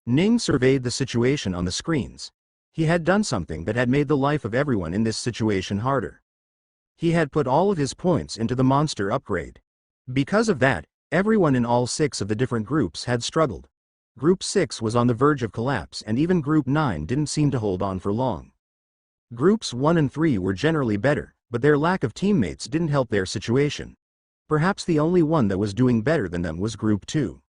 Ning surveyed the situation on the screens. He had done something that had made the life of everyone in this situation harder. He had put all of his points into the monster upgrade. Because of that, everyone in all 6 of the different groups had struggled. Group 6 was on the verge of collapse, and even Group 9 didn't seem to hold on for long. Groups 1 and 3 were generally better, but their lack of teammates didn't help their situation. Perhaps the only one that was doing better than them was Group 2.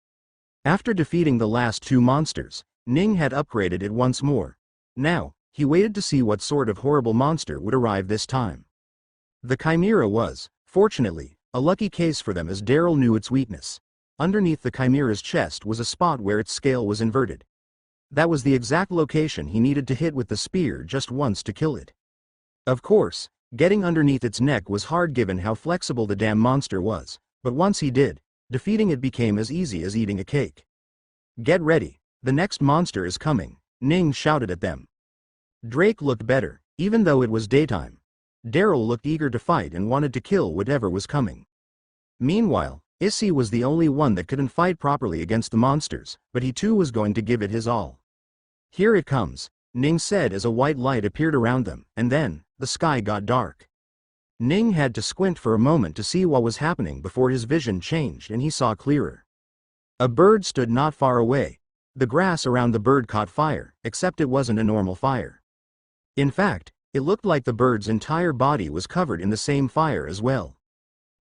After defeating the last 2 monsters, Ning had upgraded it once more. Now, he waited to see what sort of horrible monster would arrive this time. The Chimera was, fortunately, a lucky case for them, as Daryl knew its weakness. Underneath the Chimera's chest was a spot where its scale was inverted. That was the exact location he needed to hit with the spear just once to kill it. Of course, getting underneath its neck was hard given how flexible the damn monster was, but once he did, defeating it became as easy as eating a cake. "Get ready, the next monster is coming," Ning shouted at them. Drake looked better, even though it was daytime. Daryl looked eager to fight and wanted to kill whatever was coming. Meanwhile, Issy was the only one that couldn't fight properly against the monsters, but he too was going to give it his all. "Here it comes," Ning said as a white light appeared around them, and then, the sky got dark. Ning had to squint for a moment to see what was happening before his vision changed and he saw clearer. A bird stood not far away. The grass around the bird caught fire, except it wasn't a normal fire. In fact, it looked like the bird's entire body was covered in the same fire as well.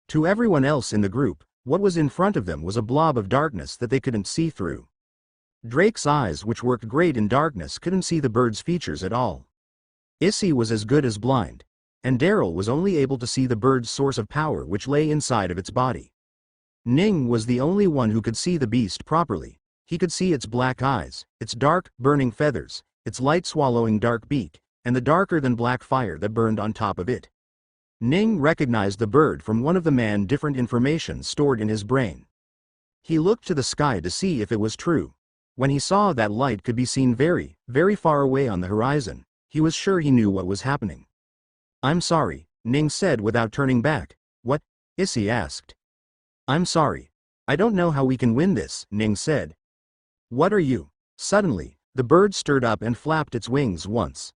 To everyone else in the group, what was in front of them was a blob of darkness that they couldn't see through. Drake's eyes, which worked great in darkness, couldn't see the bird's features at all. Issy was as good as blind, and Daryl was only able to see the bird's source of power, which lay inside of its body. Ning was the only one who could see the beast properly. He could see its black eyes, its dark, burning feathers, its light-swallowing dark beak, and the darker-than-black fire that burned on top of it. Ning recognized the bird from one of the man's different information stored in his brain. He looked to the sky to see if it was true. When he saw that light could be seen very, very far away on the horizon, he was sure he knew what was happening. "I'm sorry," Ning said without turning back. "What?" Issy asked. "I'm sorry. I don't know how we can win this," Ning said. "What are you?" Suddenly, the bird stirred up and flapped its wings once.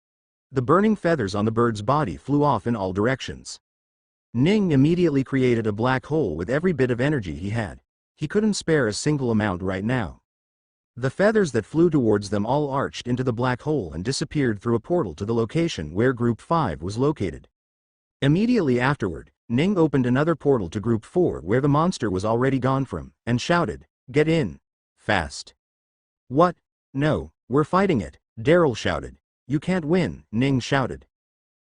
The burning feathers on the bird's body flew off in all directions. Ning immediately created a black hole with every bit of energy he had. He couldn't spare a single amount right now. The feathers that flew towards them all arched into the black hole and disappeared through a portal to the location where Group 5 was located. Immediately afterward, Ning opened another portal to Group 4 where the monster was already gone from, and shouted, "Get in! Fast!" "What? No, we're fighting it," Daryl shouted. "You can't win," Ning shouted.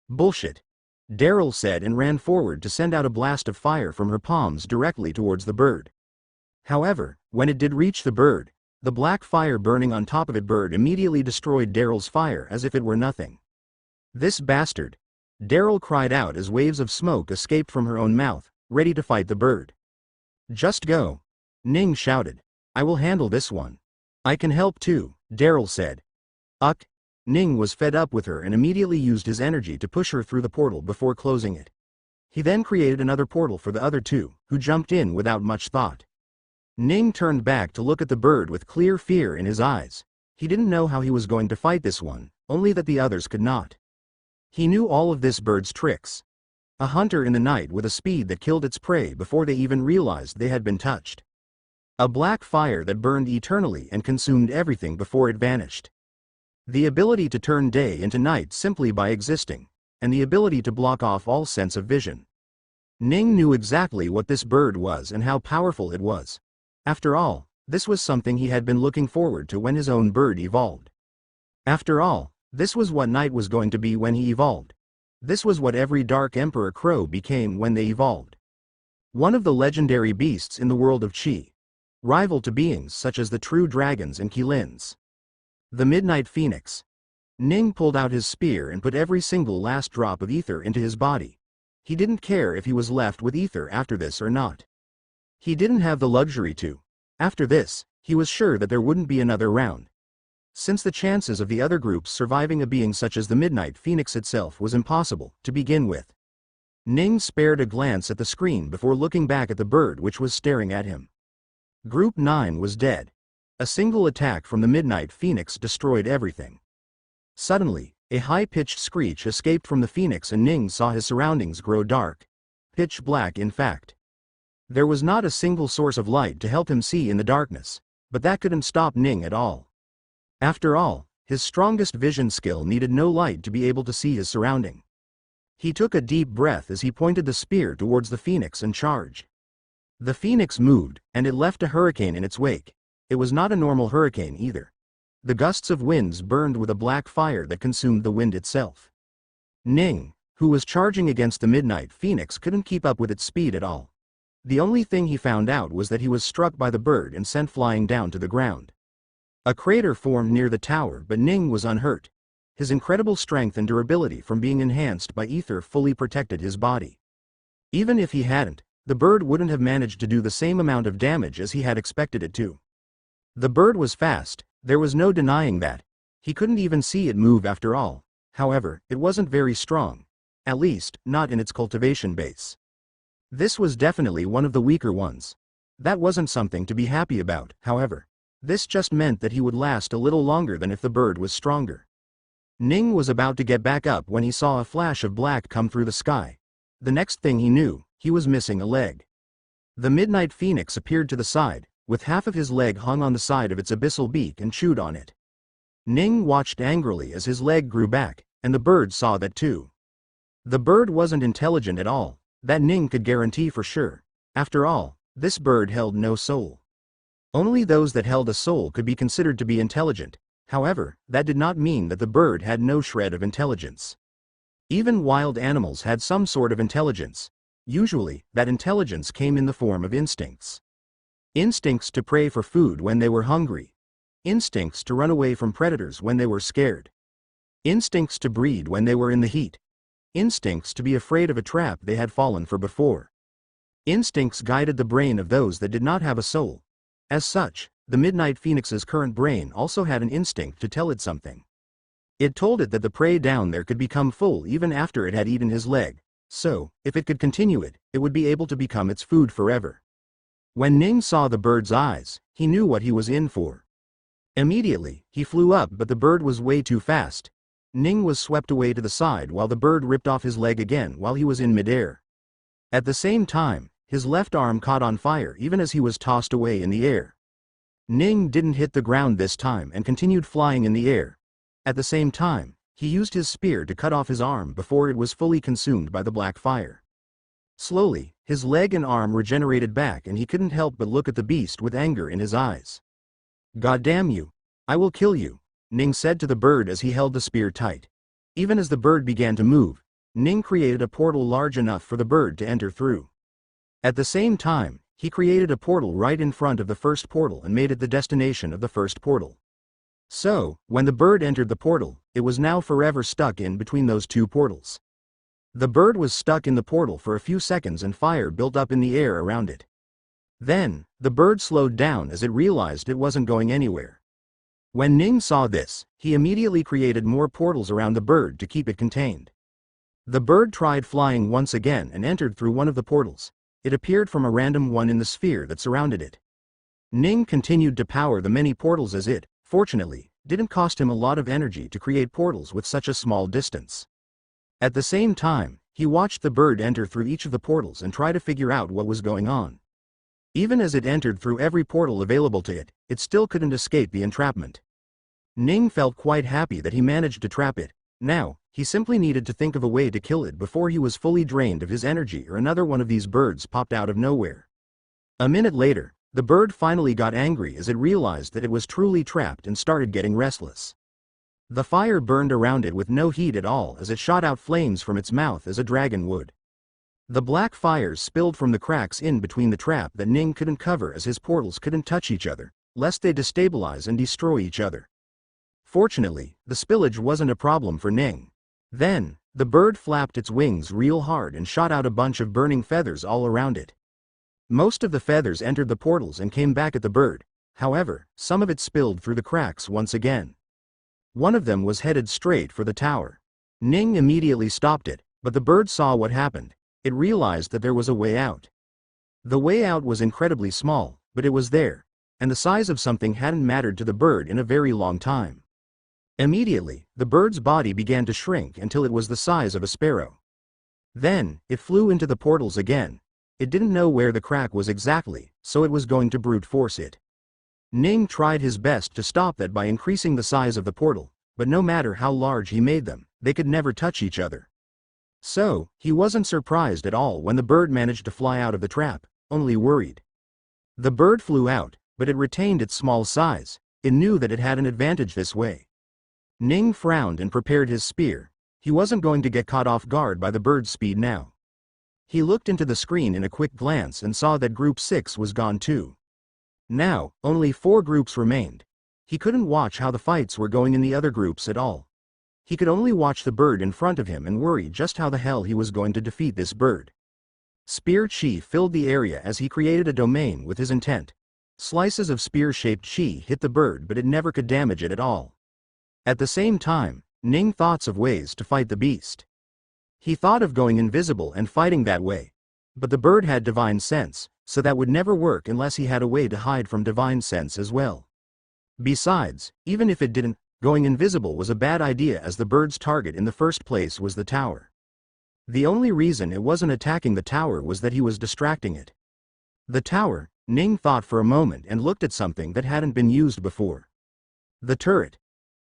"Bullshit," Daryl said and ran forward to send out a blast of fire from her palms directly towards the bird. However, when it did reach the bird, the black fire burning on top of it bird immediately destroyed Daryl's fire as if it were nothing. "This bastard!" Daryl cried out as waves of smoke escaped from her own mouth, ready to fight the bird. "Just go," Ning shouted. "I will handle this one." "I can help too," Daryl said. "Uck." Ning was fed up with her and immediately used his energy to push her through the portal before closing it. He then created another portal for the other two, who jumped in without much thought. Ning turned back to look at the bird with clear fear in his eyes. He didn't know how he was going to fight this one, only that the others could not. He knew all of this bird's tricks. A hunter in the night with a speed that killed its prey before they even realized they had been touched. A black fire that burned eternally and consumed everything before it vanished. The ability to turn day into night simply by existing, and the ability to block off all sense of vision. Ning knew exactly what this bird was and how powerful it was. After all, this was something he had been looking forward to when his own bird evolved. After all, this was what night was going to be when he evolved. This was what every Dark Emperor Crow became when they evolved. One of the legendary beasts in the world of Chi. Rival to beings such as the true dragons and Qilins. The Midnight Phoenix. Ning pulled out his spear and put every single last drop of ether into his body. He didn't care if he was left with ether after this or not. He didn't have the luxury to. After this, he was sure that there wouldn't be another round. Since the chances of the other groups surviving a being such as the Midnight Phoenix itself was impossible to begin with. Ning spared a glance at the screen before looking back at the bird which was staring at him. Group 9 was dead. A single attack from the Midnight Phoenix destroyed everything. Suddenly, a high-pitched screech escaped from the phoenix and Ning saw his surroundings grow dark. Pitch black, in fact. There was not a single source of light to help him see in the darkness, but that couldn't stop Ning at all. After all, his strongest vision skill needed no light to be able to see his surrounding. He took a deep breath as he pointed the spear towards the phoenix and charged. The phoenix moved, and it left a hurricane in its wake. It was not a normal hurricane either. The gusts of winds burned with a black fire that consumed the wind itself. Ning, who was charging against the Midnight Phoenix, couldn't keep up with its speed at all. The only thing he found out was that he was struck by the bird and sent flying down to the ground. A crater formed near the tower, but Ning was unhurt. His incredible strength and durability from being enhanced by ether fully protected his body. Even if he hadn't, the bird wouldn't have managed to do the same amount of damage as he had expected it to. The bird was fast, there was no denying that. He couldn't even see it move after all. However, it wasn't very strong. At least, not in its cultivation base. This was definitely one of the weaker ones. That wasn't something to be happy about, however. This just meant that he would last a little longer than if the bird was stronger. Ning was about to get back up when he saw a flash of black come through the sky. The next thing he knew, he was missing a leg. The Midnight Phoenix appeared to the side, with half of his leg hung on the side of its abyssal beak and chewed on it. Ning watched angrily as his leg grew back, and the bird saw that too. The bird wasn't intelligent at all, that Ning could guarantee for sure. After all, this bird held no soul. Only those that held a soul could be considered to be intelligent. However, that did not mean that the bird had no shred of intelligence. Even wild animals had some sort of intelligence. Usually, that intelligence came in the form of instincts. Instincts to prey for food when they were hungry. Instincts to run away from predators when they were scared. Instincts to breed when they were in the heat. Instincts to be afraid of a trap they had fallen for before. Instincts guided the brain of those that did not have a soul. As such, the Midnight Phoenix's current brain also had an instinct to tell it something. It told it that the prey down there could become full even after it had eaten his leg, so, if it could continue it, it would be able to become its food forever. When Ning saw the bird's eyes, he knew what he was in for. Immediately, he flew up, but the bird was way too fast. Ning was swept away to the side while the bird ripped off his leg again while he was in midair. At the same time, his left arm caught on fire even as he was tossed away in the air. Ning didn't hit the ground this time and continued flying in the air. At the same time, he used his spear to cut off his arm before it was fully consumed by the black fire. Slowly, his leg and arm regenerated back and he couldn't help but look at the beast with anger in his eyes. "God damn you! I will kill you," Ning said to the bird as he held the spear tight. Even as the bird began to move, Ning created a portal large enough for the bird to enter through. At the same time, he created a portal right in front of the first portal and made it the destination of the first portal. So, when the bird entered the portal, it was now forever stuck in between those two portals. The bird was stuck in the portal for a few seconds and fire built up in the air around it. Then, the bird slowed down as it realized it wasn't going anywhere. When Ning saw this, he immediately created more portals around the bird to keep it contained. The bird tried flying once again and entered through one of the portals. It appeared from a random one in the sphere that surrounded it. Ning continued to power the many portals as it, fortunately, didn't cost him a lot of energy to create portals with such a small distance. At the same time, he watched the bird enter through each of the portals and try to figure out what was going on. Even as it entered through every portal available to it, it still couldn't escape the entrapment. Ning felt quite happy that he managed to trap it. Now, he simply needed to think of a way to kill it before he was fully drained of his energy or another one of these birds popped out of nowhere. A minute later, the bird finally got angry as it realized that it was truly trapped and started getting restless. The fire burned around it with no heat at all as it shot out flames from its mouth as a dragon would. The black fires spilled from the cracks in between the trap that Ning couldn't cover as his portals couldn't touch each other, lest they destabilize and destroy each other. Fortunately, the spillage wasn't a problem for Ning. Then, the bird flapped its wings real hard and shot out a bunch of burning feathers all around it. Most of the feathers entered the portals and came back at the bird, however, some of it spilled through the cracks once again. One of them was headed straight for the tower. Ning immediately stopped it, but the bird saw what happened. It realized that there was a way out. The way out was incredibly small, but it was there. and the size of something hadn't mattered to the bird in a very long time. Immediately, the bird's body began to shrink until it was the size of a sparrow. Then, it flew into the portals again. It didn't know where the crack was exactly, so it was going to brute force it. Ning tried his best to stop that by increasing the size of the portal, but no matter how large he made them, they could never touch each other. So, he wasn't surprised at all when the bird managed to fly out of the trap, only worried. The bird flew out, but it retained its small size. It knew that it had an advantage this way. Ning frowned and prepared his spear. He wasn't going to get caught off guard by the bird's speed now. He looked into the screen in a quick glance and saw that Group 6 was gone too. Now, only 4 groups remained. He couldn't watch how the fights were going in the other groups at all. He could only watch the bird in front of him and worry just how the hell he was going to defeat this bird. Spear chi filled the area as he created a domain with his intent. Slices of spear-shaped chi hit the bird, but it never could damage it at all. At the same time, Ning thought of ways to fight the beast. He thought of going invisible and fighting that way. But the bird had divine sense, so that would never work unless he had a way to hide from divine sense as well. Besides, even if it didn't, going invisible was a bad idea as the bird's target in the first place was the tower. The only reason it wasn't attacking the tower was that he was distracting it. The tower, Ning thought for a moment and looked at something that hadn't been used before. The turret.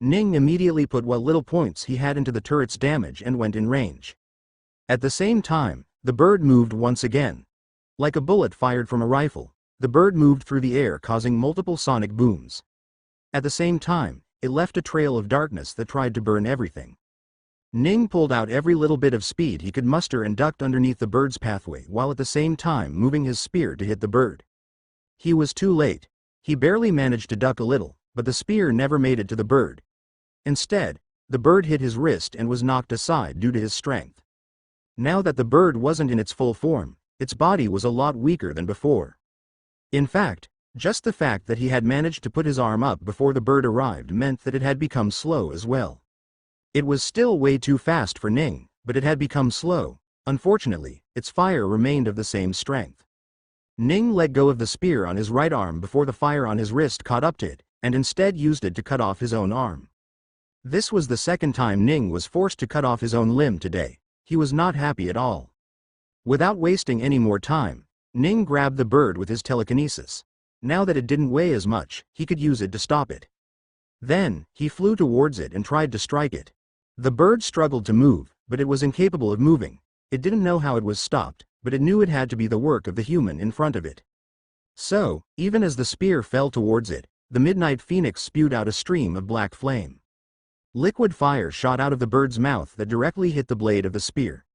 Ning immediately put what little points he had into the turret's damage and went in range. At the same time, the bird moved once again. Like a bullet fired from a rifle, the bird moved through the air causing multiple sonic booms. At the same time, it left a trail of darkness that tried to burn everything. Ning pulled out every little bit of speed he could muster and ducked underneath the bird's pathway while at the same time moving his spear to hit the bird. He was too late. He barely managed to duck a little, but the spear never made it to the bird. Instead, the bird hit his wrist and was knocked aside due to his strength. Now that the bird wasn't in its full form, its body was a lot weaker than before. In fact, just the fact that he had managed to put his arm up before the bird arrived meant that it had become slow as well. It was still way too fast for Ning, but it had become slow. Unfortunately, its fire remained of the same strength. Ning let go of the spear on his right arm before the fire on his wrist caught up to it, and instead used it to cut off his own arm. This was the second time Ning was forced to cut off his own limb today. He was not happy at all. Without wasting any more time, Ning grabbed the bird with his telekinesis. Now that it didn't weigh as much, he could use it to stop it. Then, he flew towards it and tried to strike it. The bird struggled to move, but it was incapable of moving. It didn't know how it was stopped, but it knew it had to be the work of the human in front of it. So, even as the spear fell towards it, the midnight phoenix spewed out a stream of black flame. Liquid fire shot out of the bird's mouth that directly hit the blade of the spear.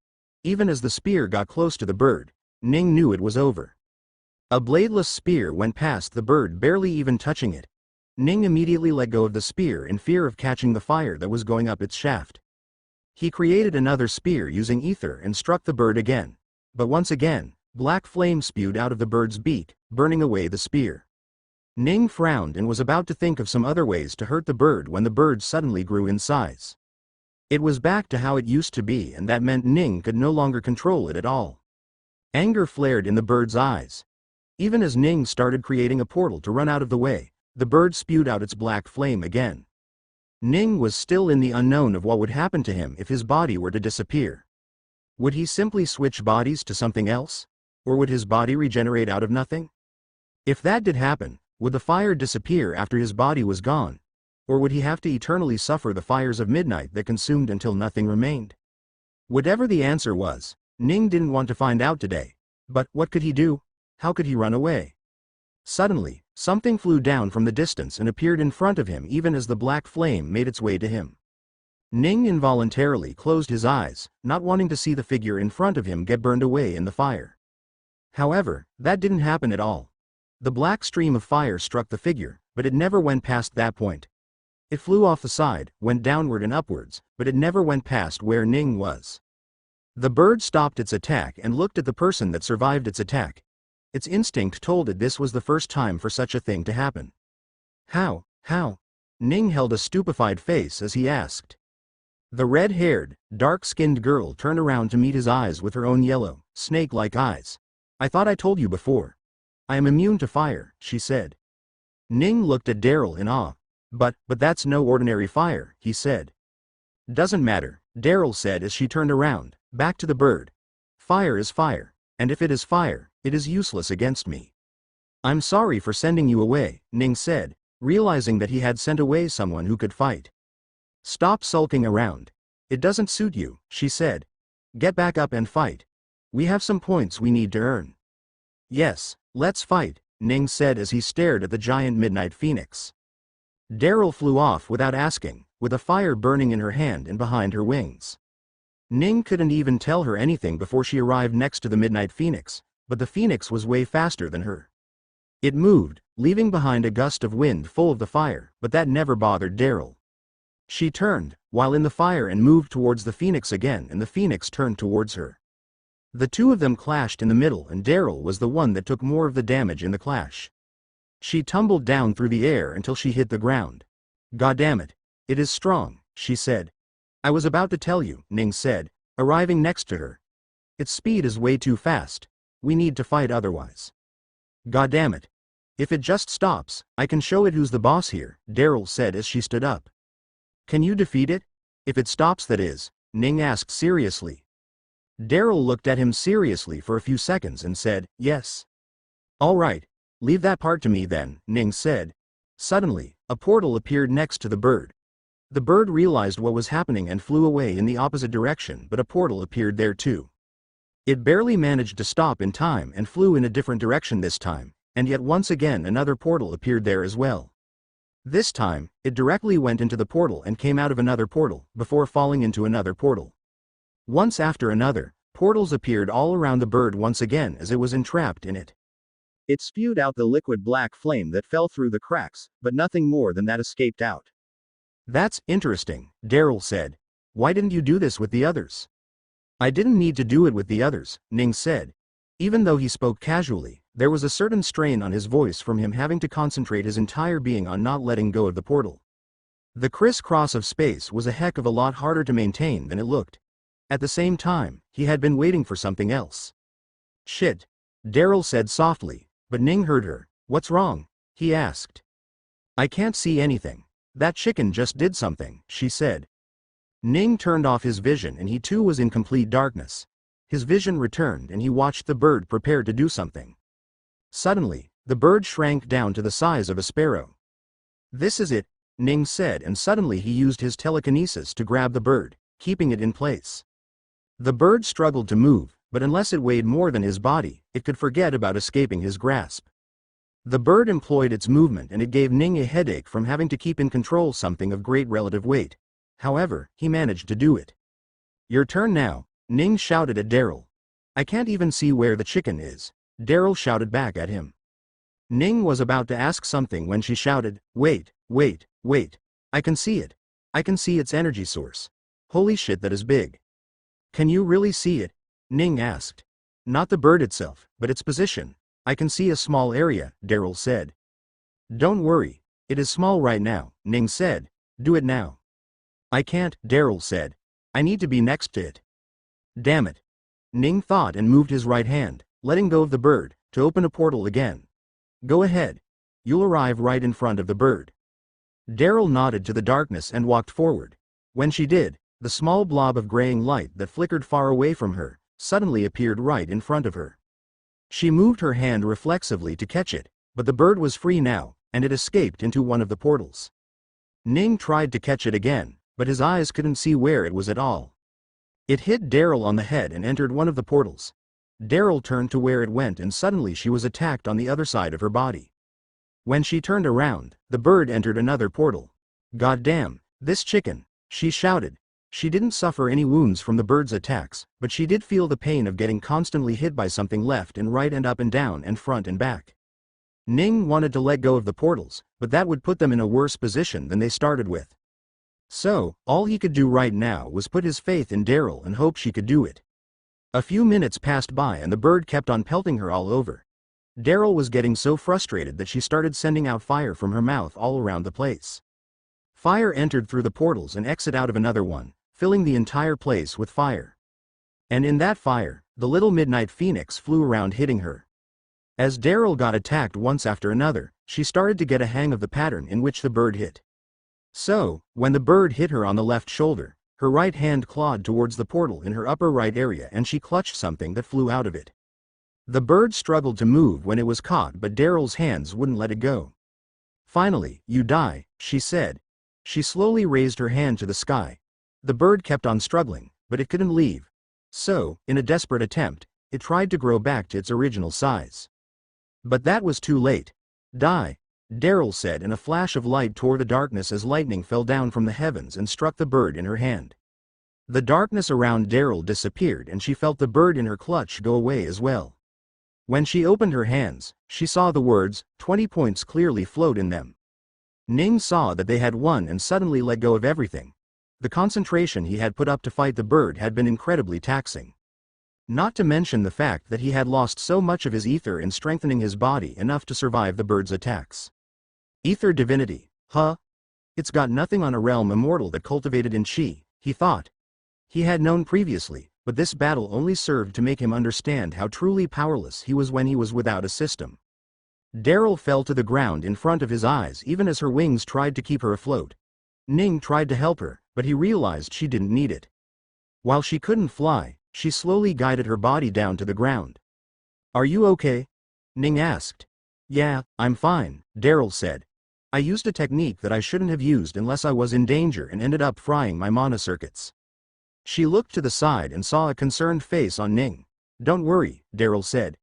Even as the spear got close to the bird, Ning knew it was over. A bladeless spear went past the bird, barely even touching it. Ning immediately let go of the spear in fear of catching the fire that was going up its shaft. He created another spear using ether and struck the bird again. But once again, black flame spewed out of the bird's beak, burning away the spear. Ning frowned and was about to think of some other ways to hurt the bird when the bird suddenly grew in size. It was back to how it used to be, and that meant Ning could no longer control it at all. Anger flared in the bird's eyes. Even as Ning started creating a portal to run out of the way, the bird spewed out its black flame again. Ning was still in the unknown of what would happen to him if his body were to disappear. Would he simply switch bodies to something else? Or would his body regenerate out of nothing? If that did happen, would the fire disappear after his body was gone? Or would he have to eternally suffer the fires of midnight that consumed until nothing remained? Whatever the answer was, Ning didn't want to find out today. But what could he do? How could he run away? Suddenly, something flew down from the distance and appeared in front of him even as the black flame made its way to him. Ning involuntarily closed his eyes, not wanting to see the figure in front of him get burned away in the fire. However, that didn't happen at all. The black stream of fire struck the figure, but it never went past that point. It flew off the side, went downward and upwards, but it never went past where Ning was. The bird stopped its attack and looked at the person that survived its attack. Its instinct told it this was the first time for such a thing to happen. How? Ning held a stupefied face as he asked. The red-haired, dark-skinned girl turned around to meet his eyes with her own yellow, snake-like eyes. I thought I told you before. I am immune to fire, she said. Ning looked at Daryl in awe. But that's no ordinary fire, he said. Doesn't matter, Daryl said as she turned around, back to the bird. Fire is fire, and if it is fire, it is useless against me. I'm sorry for sending you away, Ning said, realizing that he had sent away someone who could fight. Stop sulking around. It doesn't suit you, she said. Get back up and fight. We have some points we need to earn. Yes, let's fight, Ning said as he stared at the giant midnight phoenix. Daryl flew off without asking, with a fire burning in her hand and behind her wings. Ning couldn't even tell her anything before she arrived next to the midnight phoenix, but the phoenix was way faster than her. It moved, leaving behind a gust of wind full of the fire, but that never bothered Daryl. She turned, while in the fire, and moved towards the phoenix again, and the phoenix turned towards her. The two of them clashed in the middle, and Daryl was the one that took more of the damage in the clash. She tumbled down through the air until she hit the ground. Goddammit, it is strong, she said. I was about to tell you, Ning said, arriving next to her. Its speed is way too fast. We need to fight otherwise. Goddammit. If it just stops, I can show it who's the boss here, Daryl said as she stood up. Can you defeat it? If it stops, that is, Ning asked seriously. Daryl looked at him seriously for a few seconds and said, yes. All right. Leave that part to me then, Ning said. Suddenly, a portal appeared next to the bird. The bird realized what was happening and flew away in the opposite direction, but a portal appeared there too. It barely managed to stop in time and flew in a different direction this time, and yet once again another portal appeared there as well. This time, it directly went into the portal and came out of another portal, before falling into another portal. Once after another, portals appeared all around the bird once again as it was entrapped in it. It spewed out the liquid black flame that fell through the cracks, but nothing more than that escaped out. That's interesting, Daryl said. Why didn't you do this with the others? I didn't need to do it with the others, Ning said. Even though he spoke casually, there was a certain strain on his voice from him having to concentrate his entire being on not letting go of the portal. The criss-cross of space was a heck of a lot harder to maintain than it looked. At the same time, he had been waiting for something else. Shit, Daryl said softly. But Ning heard her. What's wrong? He asked. I can't see anything. That chicken just did something, she said. Ning turned off his vision and he too was in complete darkness. His vision returned and he watched the bird prepare to do something. Suddenly, the bird shrank down to the size of a sparrow. This is it, Ning said, and suddenly he used his telekinesis to grab the bird, keeping it in place. The bird struggled to move, but unless it weighed more than his body, it could forget about escaping his grasp. The bird employed its movement and it gave Ning a headache from having to keep in control something of great relative weight. However, he managed to do it. Your turn now, Ning shouted at Daryl. I can't even see where the chicken is, Daryl shouted back at him. Ning was about to ask something when she shouted, wait, wait, wait. I can see it. I can see its energy source. Holy shit, that is big. Can you really see it? Ning asked. Not the bird itself, but its position. I can see a small area, Daryl said. Don't worry. It is small right now, Ning said. Do it now. I can't, Daryl said. I need to be next to it. Damn it. Ning thought and moved his right hand, letting go of the bird, to open a portal again. Go ahead. You'll arrive right in front of the bird. Daryl nodded to the darkness and walked forward. When she did, the small blob of graying light that flickered far away from her suddenly appeared right in front of her. She moved her hand reflexively to catch it, but the bird was free now, and it escaped into one of the portals. Ning tried to catch it again, but his eyes couldn't see where it was at all. It hit Daryl on the head and entered one of the portals. Daryl turned to where it went and suddenly she was attacked on the other side of her body. When she turned around, the bird entered another portal. Goddamn, this chicken, she shouted. She didn't suffer any wounds from the bird's attacks, but she did feel the pain of getting constantly hit by something left and right and up and down and front and back. Ning wanted to let go of the portals, but that would put them in a worse position than they started with. So, all he could do right now was put his faith in Daryl and hope she could do it. A few minutes passed by and the bird kept on pelting her all over. Daryl was getting so frustrated that she started sending out fire from her mouth all around the place. Fire entered through the portals and exited out of another one, filling the entire place with fire. And in that fire, the little midnight phoenix flew around hitting her. As Daryl got attacked once after another, she started to get a hang of the pattern in which the bird hit. So, when the bird hit her on the left shoulder, her right hand clawed towards the portal in her upper right area and she clutched something that flew out of it. The bird struggled to move when it was caught, but Daryl's hands wouldn't let it go. Finally, "You die," she said. She slowly raised her hand to the sky. The bird kept on struggling, but it couldn't leave. So, in a desperate attempt, it tried to grow back to its original size. But that was too late. "Die," Daryl said, and a flash of light tore the darkness as lightning fell down from the heavens and struck the bird in her hand. The darkness around Daryl disappeared and she felt the bird in her clutch go away as well. When she opened her hands, she saw the words, 20 points clearly float in them. Ning saw that they had won and suddenly let go of everything. The concentration he had put up to fight the bird had been incredibly taxing. Not to mention the fact that he had lost so much of his ether in strengthening his body enough to survive the bird's attacks. Ether divinity, huh? It's got nothing on a realm immortal that cultivated in chi, he thought. He had known previously, but this battle only served to make him understand how truly powerless he was when he was without a system. Daryl fell to the ground in front of his eyes even as her wings tried to keep her afloat. Ning tried to help her, but he realized she didn't need it. While she couldn't fly, she slowly guided her body down to the ground. "Are you okay?" Ning asked. "Yeah, I'm fine," Daryl said. "I used a technique that I shouldn't have used unless I was in danger and ended up frying my mana circuits." She looked to the side and saw a concerned face on Ning. "Don't worry," Daryl said.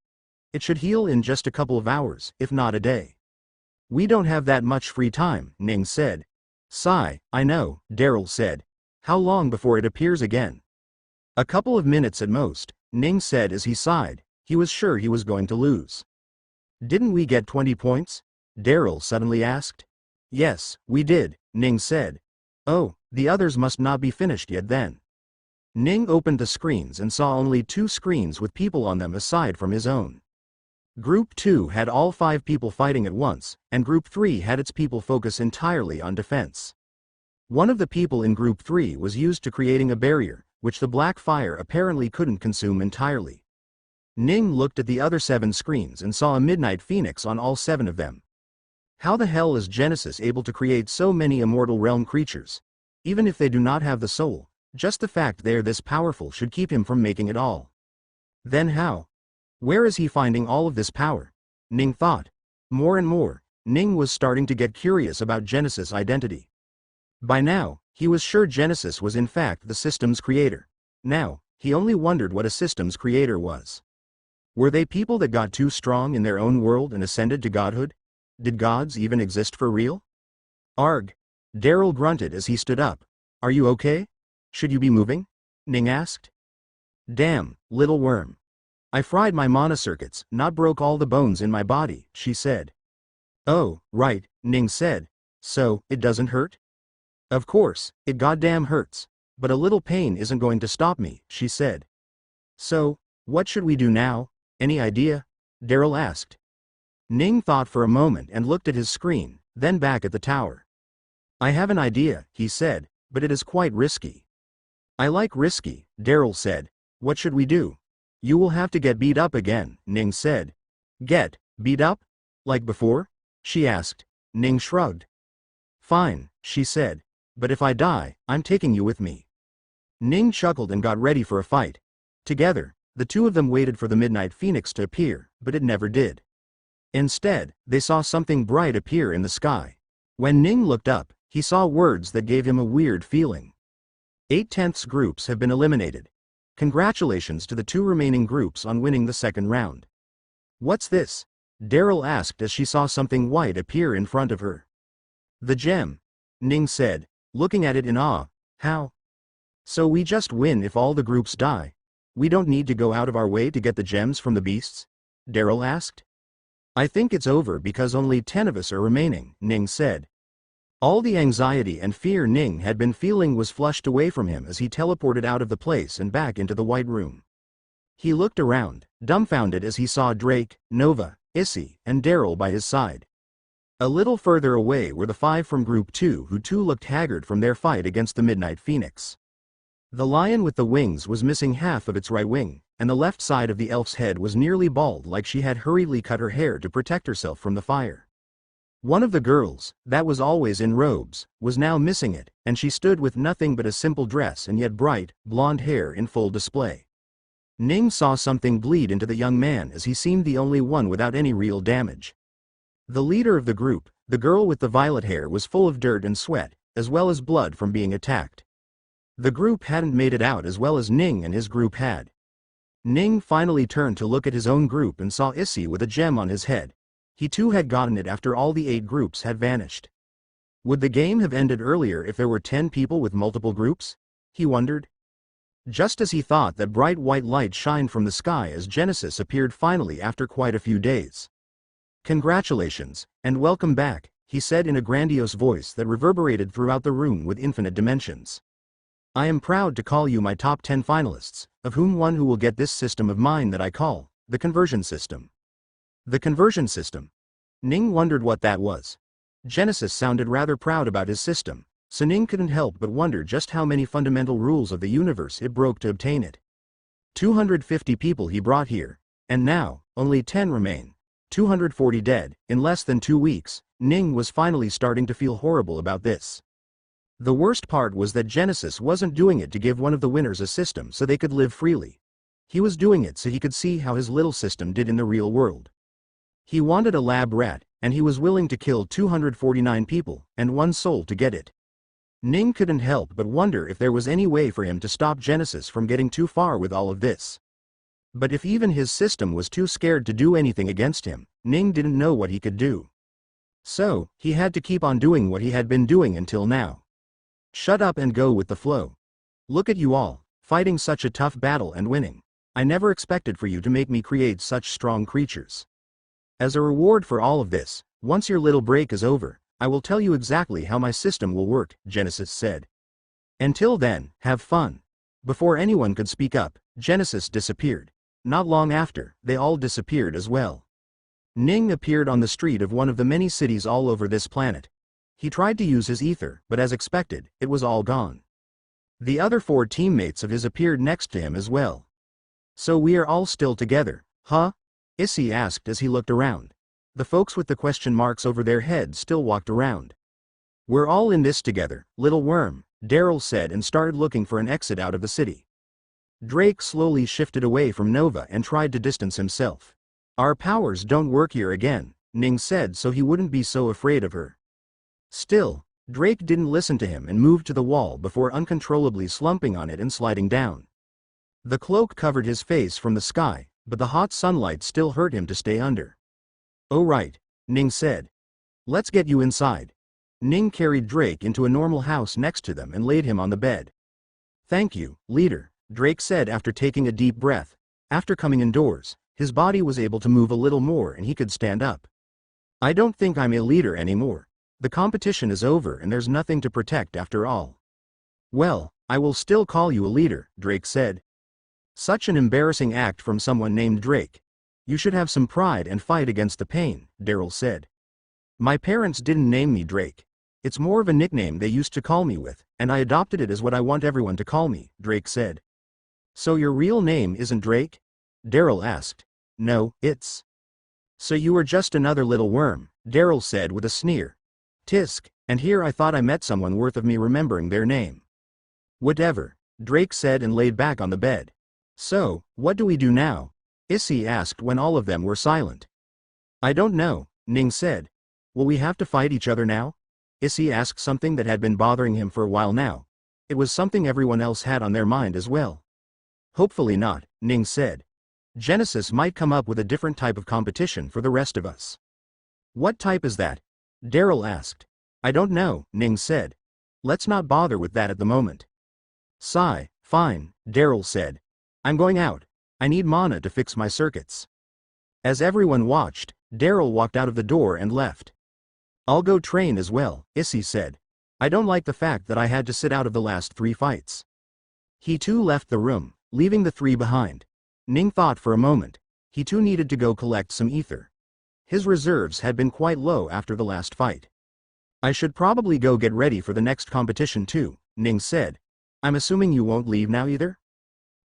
"It should heal in just a couple of hours, if not a day." "We don't have that much free time," Ning said. "Sigh, I know," Daryl said. "How long before it appears again?" "A couple of minutes at most," Ning said as he sighed. He was sure he was going to lose. "Didn't we get 20 points?" Daryl suddenly asked. "Yes, we did," Ning said. "Oh, the others must not be finished yet then." Ning opened the screens and saw only 2 screens with people on them aside from his own. Group 2 had all 5 people fighting at once, and Group 3 had its people focus entirely on defense. One of the people in Group 3 was used to creating a barrier, which the black fire apparently couldn't consume entirely. Ning looked at the other 7 screens and saw a midnight phoenix on all 7 of them. How the hell is Genesis able to create so many immortal realm creatures? Even if they do not have the soul, just the fact they're this powerful should keep him from making it all. Then how? Where is he finding all of this power? Ning thought. More and more, Ning was starting to get curious about Genesis' identity. By now, he was sure Genesis was in fact the system's creator. Now, he only wondered what a system's creator was. Were they people that got too strong in their own world and ascended to godhood? Did gods even exist for real? "Arg!" Daryl grunted as he stood up. "Are you okay? Should you be moving?" Ning asked. "Damn, little worm. I fried my mana circuits, not broke all the bones in my body," she said. "Oh, right," Ning said. "So, it doesn't hurt?" "Of course, it goddamn hurts. But a little pain isn't going to stop me," she said. "So, what should we do now? Any idea?" Daryl asked. Ning thought for a moment and looked at his screen, then back at the tower. "I have an idea," he said, "but it is quite risky." "I like risky," Daryl said. "What should we do?" "You will have to get beat up again," Ning said. "Get beat up? Like before?" she asked. Ning shrugged. "Fine," she said. "But if I die, I'm taking you with me." Ning chuckled and got ready for a fight. Together, the 2 of them waited for the midnight phoenix to appear, but it never did. Instead, they saw something bright appear in the sky. When Ning looked up, he saw words that gave him a weird feeling. 8/10 groups have been eliminated. Congratulations to the 2 remaining groups on winning the second round. "What's this?" Daryl asked as she saw something white appear in front of her. "The gem," Ning said, looking at it in awe. "How? So we just win if all the groups die? We don't need to go out of our way to get the gems from the beasts?" Daryl asked. "I think it's over because only 10 of us are remaining," Ning said. All the anxiety and fear Ning had been feeling was flushed away from him as he teleported out of the place and back into the White Room. He looked around, dumbfounded as he saw Drake, Nova, Issy, and Daryl by his side. A little further away were the 5 from Group 2 who too looked haggard from their fight against the Midnight Phoenix. The lion with the wings was missing half of its right wing, and the left side of the elf's head was nearly bald like she had hurriedly cut her hair to protect herself from the fire. One of the girls, that was always in robes, was now missing it, and she stood with nothing but a simple dress and yet bright, blonde hair in full display. Ning saw something bleed into the young man as he seemed the only one without any real damage. The leader of the group, the girl with the violet hair, was full of dirt and sweat, as well as blood from being attacked. The group hadn't made it out as well as Ning and his group had. Ning finally turned to look at his own group and saw Issei with a gem on his head. He too had gotten it after all the 8 groups had vanished. Would the game have ended earlier if there were 10 people with multiple groups? He wondered. Just as he thought, that bright white light shined from the sky as Genesis appeared finally after quite a few days. "Congratulations, and welcome back," he said in a grandiose voice that reverberated throughout the room with infinite dimensions. "I am proud to call you my top 10 finalists, of whom one who will get this system of mine that I call the conversion system." The conversion system? Ning wondered what that was. Genesis sounded rather proud about his system, so Ning couldn't help but wonder just how many fundamental rules of the universe it broke to obtain it. 250 people he brought here, and now, only 10 remain. 240 dead, in less than 2 weeks. Ning was finally starting to feel horrible about this. The worst part was that Genesis wasn't doing it to give one of the winners a system so they could live freely. He was doing it so he could see how his little system did in the real world. He wanted a lab rat, and he was willing to kill 249 people, and 1 soul to get it. Ning couldn't help but wonder if there was any way for him to stop Genesis from getting too far with all of this. But if even his system was too scared to do anything against him, Ning didn't know what he could do. So, he had to keep on doing what he had been doing until now. Shut up and go with the flow. Look at you all, fighting such a tough battle and winning. I never expected for you to make me create such strong creatures. As a reward for all of this, once your little break is over, I will tell you exactly how my system will work, Genesis said. Until then, have fun. Before anyone could speak up, Genesis disappeared. Not long after, they all disappeared as well. Ning appeared on the street of one of the many cities all over this planet. He tried to use his ether, but as expected, it was all gone. The other 4 teammates of his appeared next to him as well. "So we are all still together, huh?" Issei asked as he looked around. The folks with the question marks over their heads still walked around. "We're all in this together, little worm," Daryl said and started looking for an exit out of the city. Drake slowly shifted away from Nova and tried to distance himself. "Our powers don't work here again," Ning said so he wouldn't be so afraid of her. Still, Drake didn't listen to him and moved to the wall before uncontrollably slumping on it and sliding down. The cloak covered his face from the sky, but the hot sunlight still hurt him to stay under. "Oh right," Ning said. "Let's get you inside." Ning carried Drake into a normal house next to them and laid him on the bed. "Thank you, leader," Drake said after taking a deep breath. After coming indoors, his body was able to move a little more and he could stand up. "I don't think I'm a leader anymore. The competition is over and there's nothing to protect after all." "Well, I will still call you a leader," Drake said. "Such an embarrassing act from someone named Drake. You should have some pride and fight against the pain," Daryl said. "My parents didn't name me Drake. It's more of a nickname they used to call me with, and I adopted it as what I want everyone to call me," Drake said. "So your real name isn't Drake?" Daryl asked. "No, it's..." "So you are just another little worm," Daryl said with a sneer. "Tisk, and here I thought I met someone worth of me remembering their name." "Whatever," Drake said and laid back on the bed. "So, what do we do now?" Issei asked when all of them were silent. "I don't know," Ning said. "Will we have to fight each other now?" Issei asked something that had been bothering him for a while now. It was something everyone else had on their mind as well. "Hopefully not," Ning said. "Genesis might come up with a different type of competition for the rest of us." "What type is that?" Daryl asked. "I don't know," Ning said. "Let's not bother with that at the moment." "Sigh, fine," Daryl said. "I'm going out. I need mana to fix my circuits." As everyone watched, Daryl walked out of the door and left. "I'll go train as well," Issei said. "I don't like the fact that I had to sit out of the last 3 fights." He too left the room, leaving the 3 behind. Ning thought for a moment. He too needed to go collect some ether. His reserves had been quite low after the last fight. "I should probably go get ready for the next competition too," Ning said. "I'm assuming you won't leave now either?"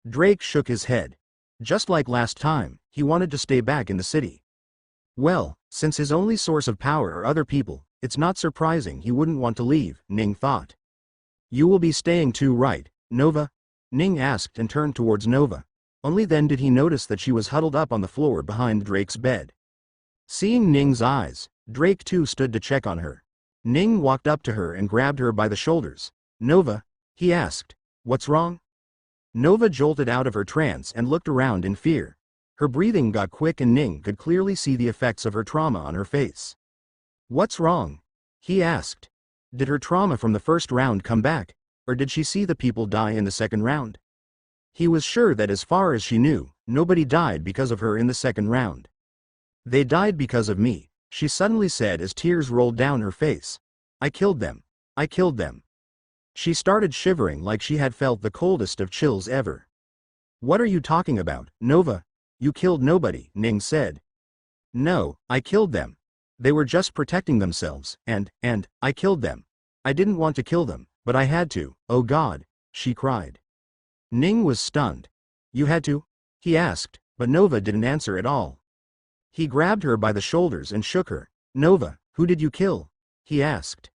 Drake shook his head. Just like last time, he wanted to stay back in the city. Well, since his only source of power are other people, it's not surprising he wouldn't want to leave, Ning thought. You will be staying too, right, Nova? Ning asked and turned towards Nova. Only then did he notice that she was huddled up on the floor behind Drake's bed. Seeing Ning's eyes, Drake too stood to check on her. Ning walked up to her and grabbed her by the shoulders. Nova? He asked. What's wrong? Nova jolted out of her trance and looked around in fear. Her breathing got quick and Ning could clearly see the effects of her trauma on her face. What's wrong? He asked. Did her trauma from the first round come back, or did she see the people die in the second round? He was sure that as far as she knew, nobody died because of her in the second round. They died because of me, she suddenly said as tears rolled down her face. I killed them. I killed them. She started shivering like she had felt the coldest of chills ever. What are you talking about, Nova? You killed nobody, Ning said. No, I killed them. They were just protecting themselves, and I killed them. I didn't want to kill them, but I had to, oh God, she cried. Ning was stunned. You had to? He asked, but Nova didn't answer at all. He grabbed her by the shoulders and shook her. Nova, who did you kill? He asked.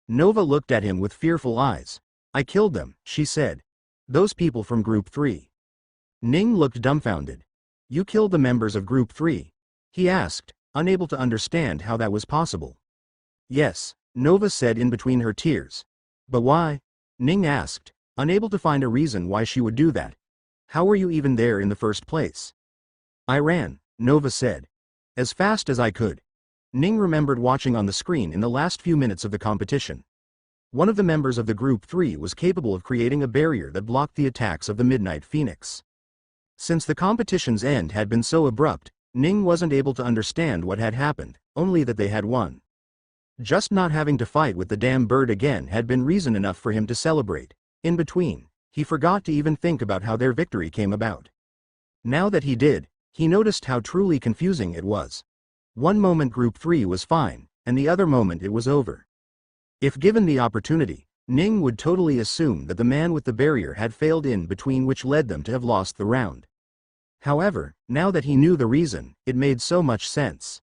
Nova looked at him with fearful eyes. I killed them, she said. Those people from Group 3. Ning looked dumbfounded. You killed the members of Group 3? He asked, unable to understand how that was possible. Yes, Nova said in between her tears. But why? Ning asked, unable to find a reason why she would do that. How were you even there in the first place? I ran, Nova said. As fast as I could. Ning remembered watching on the screen in the last few minutes of the competition. One of the members of the Group 3 was capable of creating a barrier that blocked the attacks of the Midnight Phoenix. Since the competition's end had been so abrupt, Ning wasn't able to understand what had happened, only that they had won. Just not having to fight with the damn bird again had been reason enough for him to celebrate. In between, he forgot to even think about how their victory came about. Now that he did, he noticed how truly confusing it was. One moment Group 3 was fine, and the other moment it was over. If given the opportunity, Ning would totally assume that the man with the barrier had failed in between, which led them to have lost the round. However, now that he knew the reason, it made so much sense.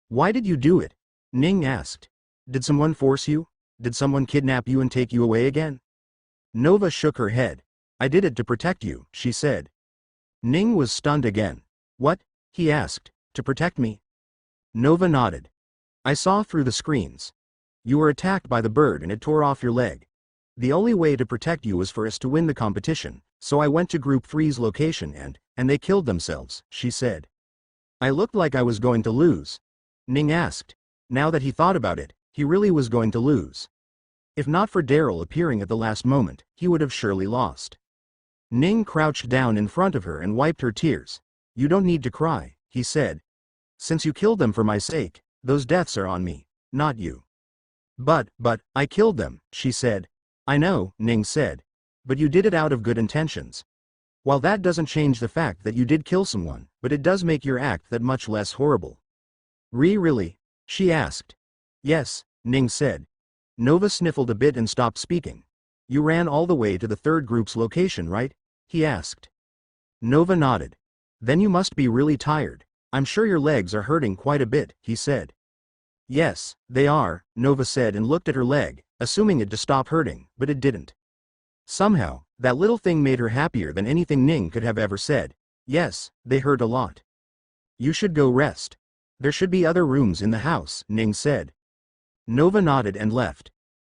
Why did you do it? Ning asked. Did someone force you? Did someone kidnap you and take you away again? Nova shook her head. I did it to protect you, she said. Ning was stunned again. What? He asked. To protect me? Nova nodded. I saw through the screens. You were attacked by the bird and it tore off your leg. The only way to protect you was for us to win the competition, so I went to Group 3's location and they killed themselves, she said. I looked like I was going to lose. Ning asked. Now that he thought about it, he really was going to lose. If not for Daryl appearing at the last moment, he would have surely lost. Ning crouched down in front of her and wiped her tears. You don't need to cry, he said. Since you killed them for my sake, those deaths are on me, not you. But, I killed them, she said. I know, Ning said. But you did it out of good intentions. While that doesn't change the fact that you did kill someone, but it does make your act that much less horrible. Really? She asked. Yes, Ning said. Nova sniffled a bit and stopped speaking. You ran all the way to the third group's location, right? He asked. Nova nodded. Then you must be really tired. I'm sure your legs are hurting quite a bit, he said. Yes, they are, Nova said and looked at her leg, assuming it to stop hurting, but it didn't. Somehow, that little thing made her happier than anything Ning could have ever said. Yes, they hurt a lot. You should go rest. There should be other rooms in the house, Ning said. Nova nodded and left.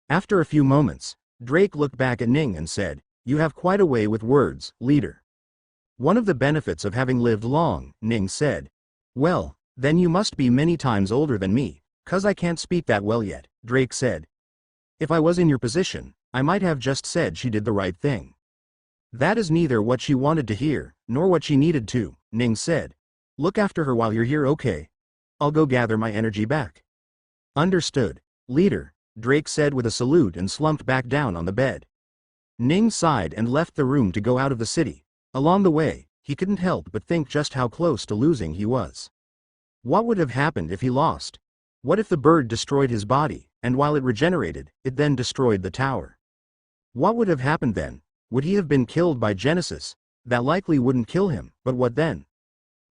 After a few moments, Drake looked back at Ning and said, You have quite a way with words, leader. One of the benefits of having lived long, Ning said. Well, then you must be many times older than me, 'cause I can't speak that well yet, Drake said. If I was in your position, I might have just said she did the right thing. That is neither what she wanted to hear, nor what she needed to, Ning said. Look after her while you're here, okay? I'll go gather my energy back. Understood, leader, Drake said with a salute and slumped back down on the bed. Ning sighed and left the room to go out of the city. Along the way, he couldn't help but think just how close to losing he was. What would have happened if he lost? What if the bird destroyed his body, and while it regenerated, it then destroyed the tower? What would have happened then? Would he have been killed by Genesis? That likely wouldn't kill him, but what then?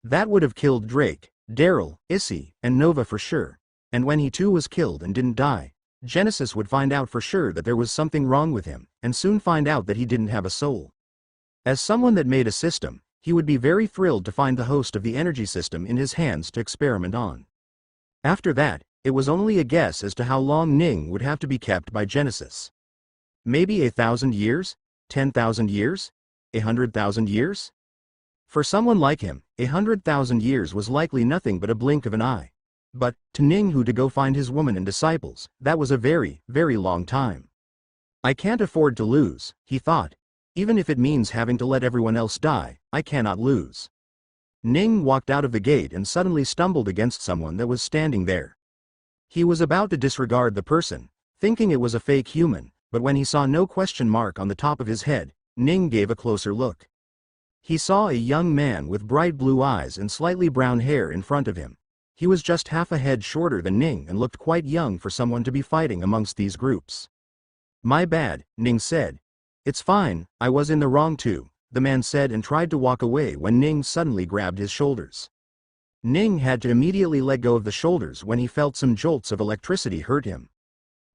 That would have killed Drake, Daryl, Issy, and Nova for sure. And when he too was killed and didn't die, Genesis would find out for sure that there was something wrong with him, and soon find out that he didn't have a soul. As someone that made a system, he would be very thrilled to find the host of the energy system in his hands to experiment on. After that, it was only a guess as to how long Ning would have to be kept by Genesis. Maybe 1,000 years? 10,000 years? 100,000 years? For someone like him, 100,000 years was likely nothing but a blink of an eye. But, to Ning who to go find his woman and disciples, that was a very, very long time. I can't afford to lose, he thought. Even if it means having to let everyone else die, I cannot lose. Ning walked out of the gate and suddenly stumbled against someone that was standing there. He was about to disregard the person, thinking it was a fake human, but when he saw no question mark on the top of his head, Ning gave a closer look. He saw a young man with bright blue eyes and slightly brown hair in front of him. He was just half a head shorter than Ning and looked quite young for someone to be fighting amongst these groups. "My bad," Ning said. "It's fine, I was in the wrong too," the man said and tried to walk away when Ning suddenly grabbed his shoulders. Ning had to immediately let go of the shoulders when he felt some jolts of electricity hurt him.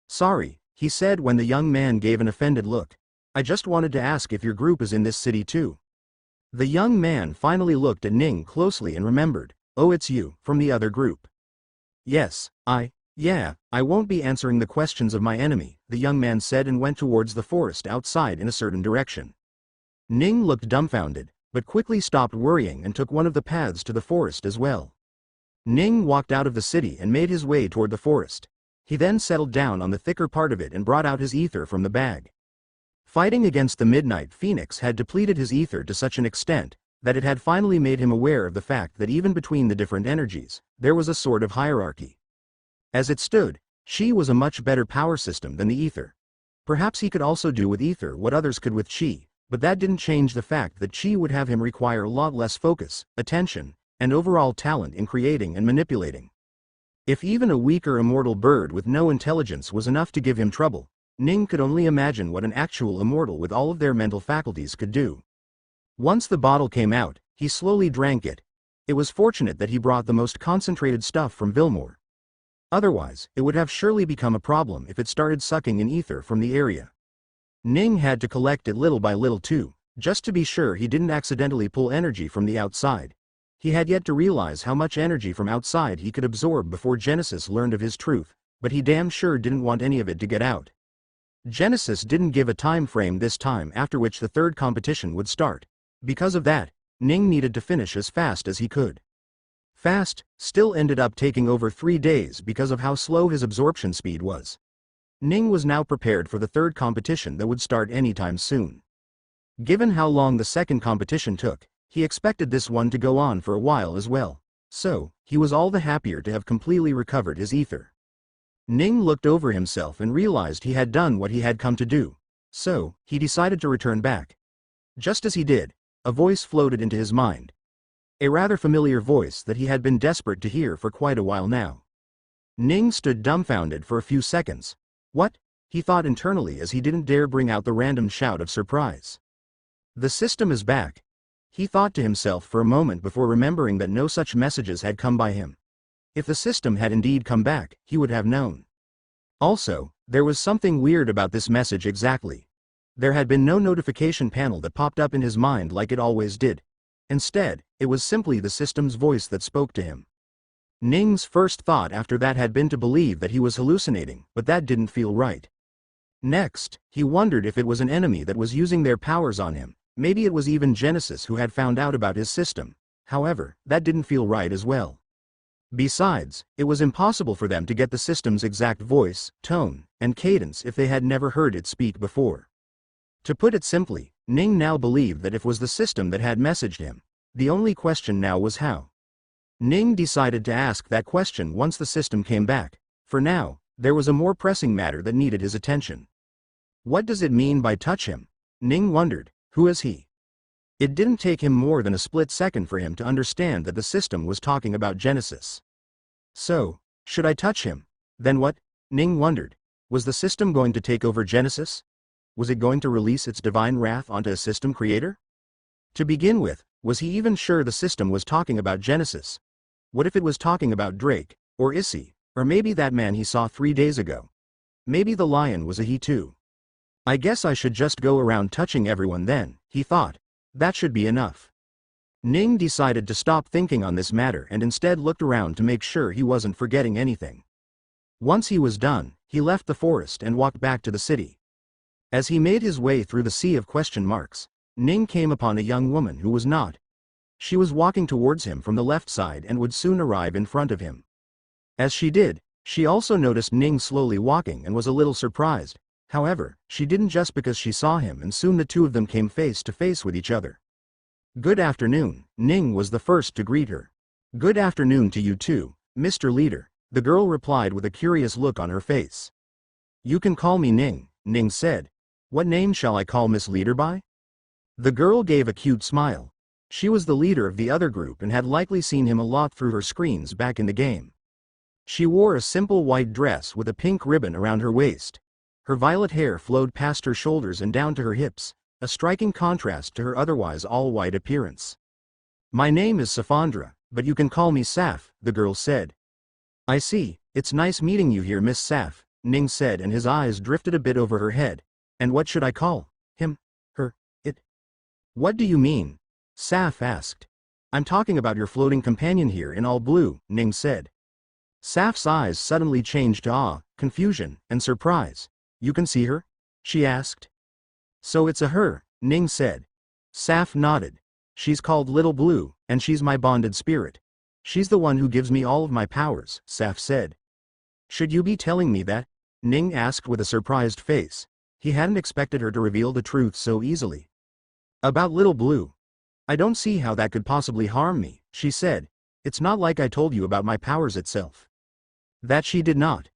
"Sorry," he said when the young man gave an offended look. "I just wanted to ask if your group is in this city too." The young man finally looked at Ning closely and remembered. "Oh, it's you, from the other group." "Yes, yeah, I won't be answering the questions of my enemy," the young man said and went towards the forest outside in a certain direction. Ning looked dumbfounded, but quickly stopped worrying and took one of the paths to the forest as well. Ning walked out of the city and made his way toward the forest. He then settled down on the thicker part of it and brought out his ether from the bag. Fighting against the Midnight Phoenix had depleted his ether to such an extent that it had finally made him aware of the fact that even between the different energies, there was a sort of hierarchy. As it stood, Chi was a much better power system than the ether. Perhaps he could also do with ether what others could with Chi, but that didn't change the fact that Chi would have him require a lot less focus, attention, and overall talent in creating and manipulating. If even a weaker immortal bird with no intelligence was enough to give him trouble, Ning could only imagine what an actual immortal with all of their mental faculties could do. Once the bottle came out, he slowly drank it. It was fortunate that he brought the most concentrated stuff from Vilmore. Otherwise, it would have surely become a problem if it started sucking in ether from the area. Ning had to collect it little by little too, just to be sure he didn't accidentally pull energy from the outside. He had yet to realize how much energy from outside he could absorb before Genesis learned of his truth, but he damn sure didn't want any of it to get out. Genesis didn't give a time frame this time after which the third competition would start. Because of that, Ning needed to finish as fast as he could. Fast still ended up taking over 3 days because of how slow his absorption speed was. Ning was now prepared for the third competition that would start anytime soon. Given how long the second competition took, he expected this one to go on for a while as well, so he was all the happier to have completely recovered his ether. Ning looked over himself and realized he had done what he had come to do, so he decided to return back. Just as he did, a voice floated into his mind. A rather familiar voice that he had been desperate to hear for quite a while now. Ning stood dumbfounded for a few seconds. "What?" he thought internally as he didn't dare bring out the random shout of surprise. "The system is back," he thought to himself for a moment before remembering that no such messages had come by him. If the system had indeed come back, he would have known. Also, there was something weird about this message exactly. There had been no notification panel that popped up in his mind like it always did. Instead, it was simply the system's voice that spoke to him. Ning's first thought after that had been to believe that he was hallucinating, but that didn't feel right. Next, he wondered if it was an enemy that was using their powers on him. Maybe it was even Genesis who had found out about his system. However, that didn't feel right as well. Besides, it was impossible for them to get the system's exact voice, tone, and cadence if they had never heard it speak before. To put it simply, Ning now believed that if it was the system that had messaged him, the only question now was how. Ning decided to ask that question once the system came back. For now, there was a more pressing matter that needed his attention. What does it mean by touch him? Ning wondered. Who is he? It didn't take him more than a split second for him to understand that the system was talking about Genesis. So, should I touch him? Then what? Ning wondered. Was the system going to take over Genesis? Was it going to release its divine wrath onto a system creator? To begin with, was he even sure the system was talking about Genesis? What if it was talking about Drake, or Issy, or maybe that man he saw 3 days ago? Maybe the lion was a he too. I guess I should just go around touching everyone then, he thought. That should be enough. Ning decided to stop thinking on this matter and instead looked around to make sure he wasn't forgetting anything. Once he was done, he left the forest and walked back to the city. As he made his way through the sea of question marks, Ning came upon a young woman who was not. She was walking towards him from the left side and would soon arrive in front of him. As she did, she also noticed Ning slowly walking and was a little surprised. However, she didn't just because she saw him, and soon the two of them came face to face with each other. Good afternoon, Ning was the first to greet her. Good afternoon to you too, Mr. Leader, the girl replied with a curious look on her face. You can call me Ning, Ning said. What name shall I call Miss Leader by? The girl gave a cute smile. She was the leader of the other group and had likely seen him a lot through her screens back in the game. She wore a simple white dress with a pink ribbon around her waist. Her violet hair flowed past her shoulders and down to her hips, a striking contrast to her otherwise all-white appearance. My name is Safandra, but you can call me Saf, the girl said. I see, it's nice meeting you here, Miss Saf, Ning said, and his eyes drifted a bit over her head. And what should I call him, her, it? What do you mean? Saf asked. I'm talking about your floating companion here in all blue, Ning said. Saf's eyes suddenly changed to awe, confusion, and surprise. You can see her? She asked. So it's a her, Ning said. Saf nodded. She's called Little Blue, and she's my bonded spirit. She's the one who gives me all of my powers, Saf said. Should you be telling me that? Ning asked with a surprised face. He hadn't expected her to reveal the truth so easily. About Little Blue. I don't see how that could possibly harm me, she said. It's not like I told you about my powers itself. That she did not.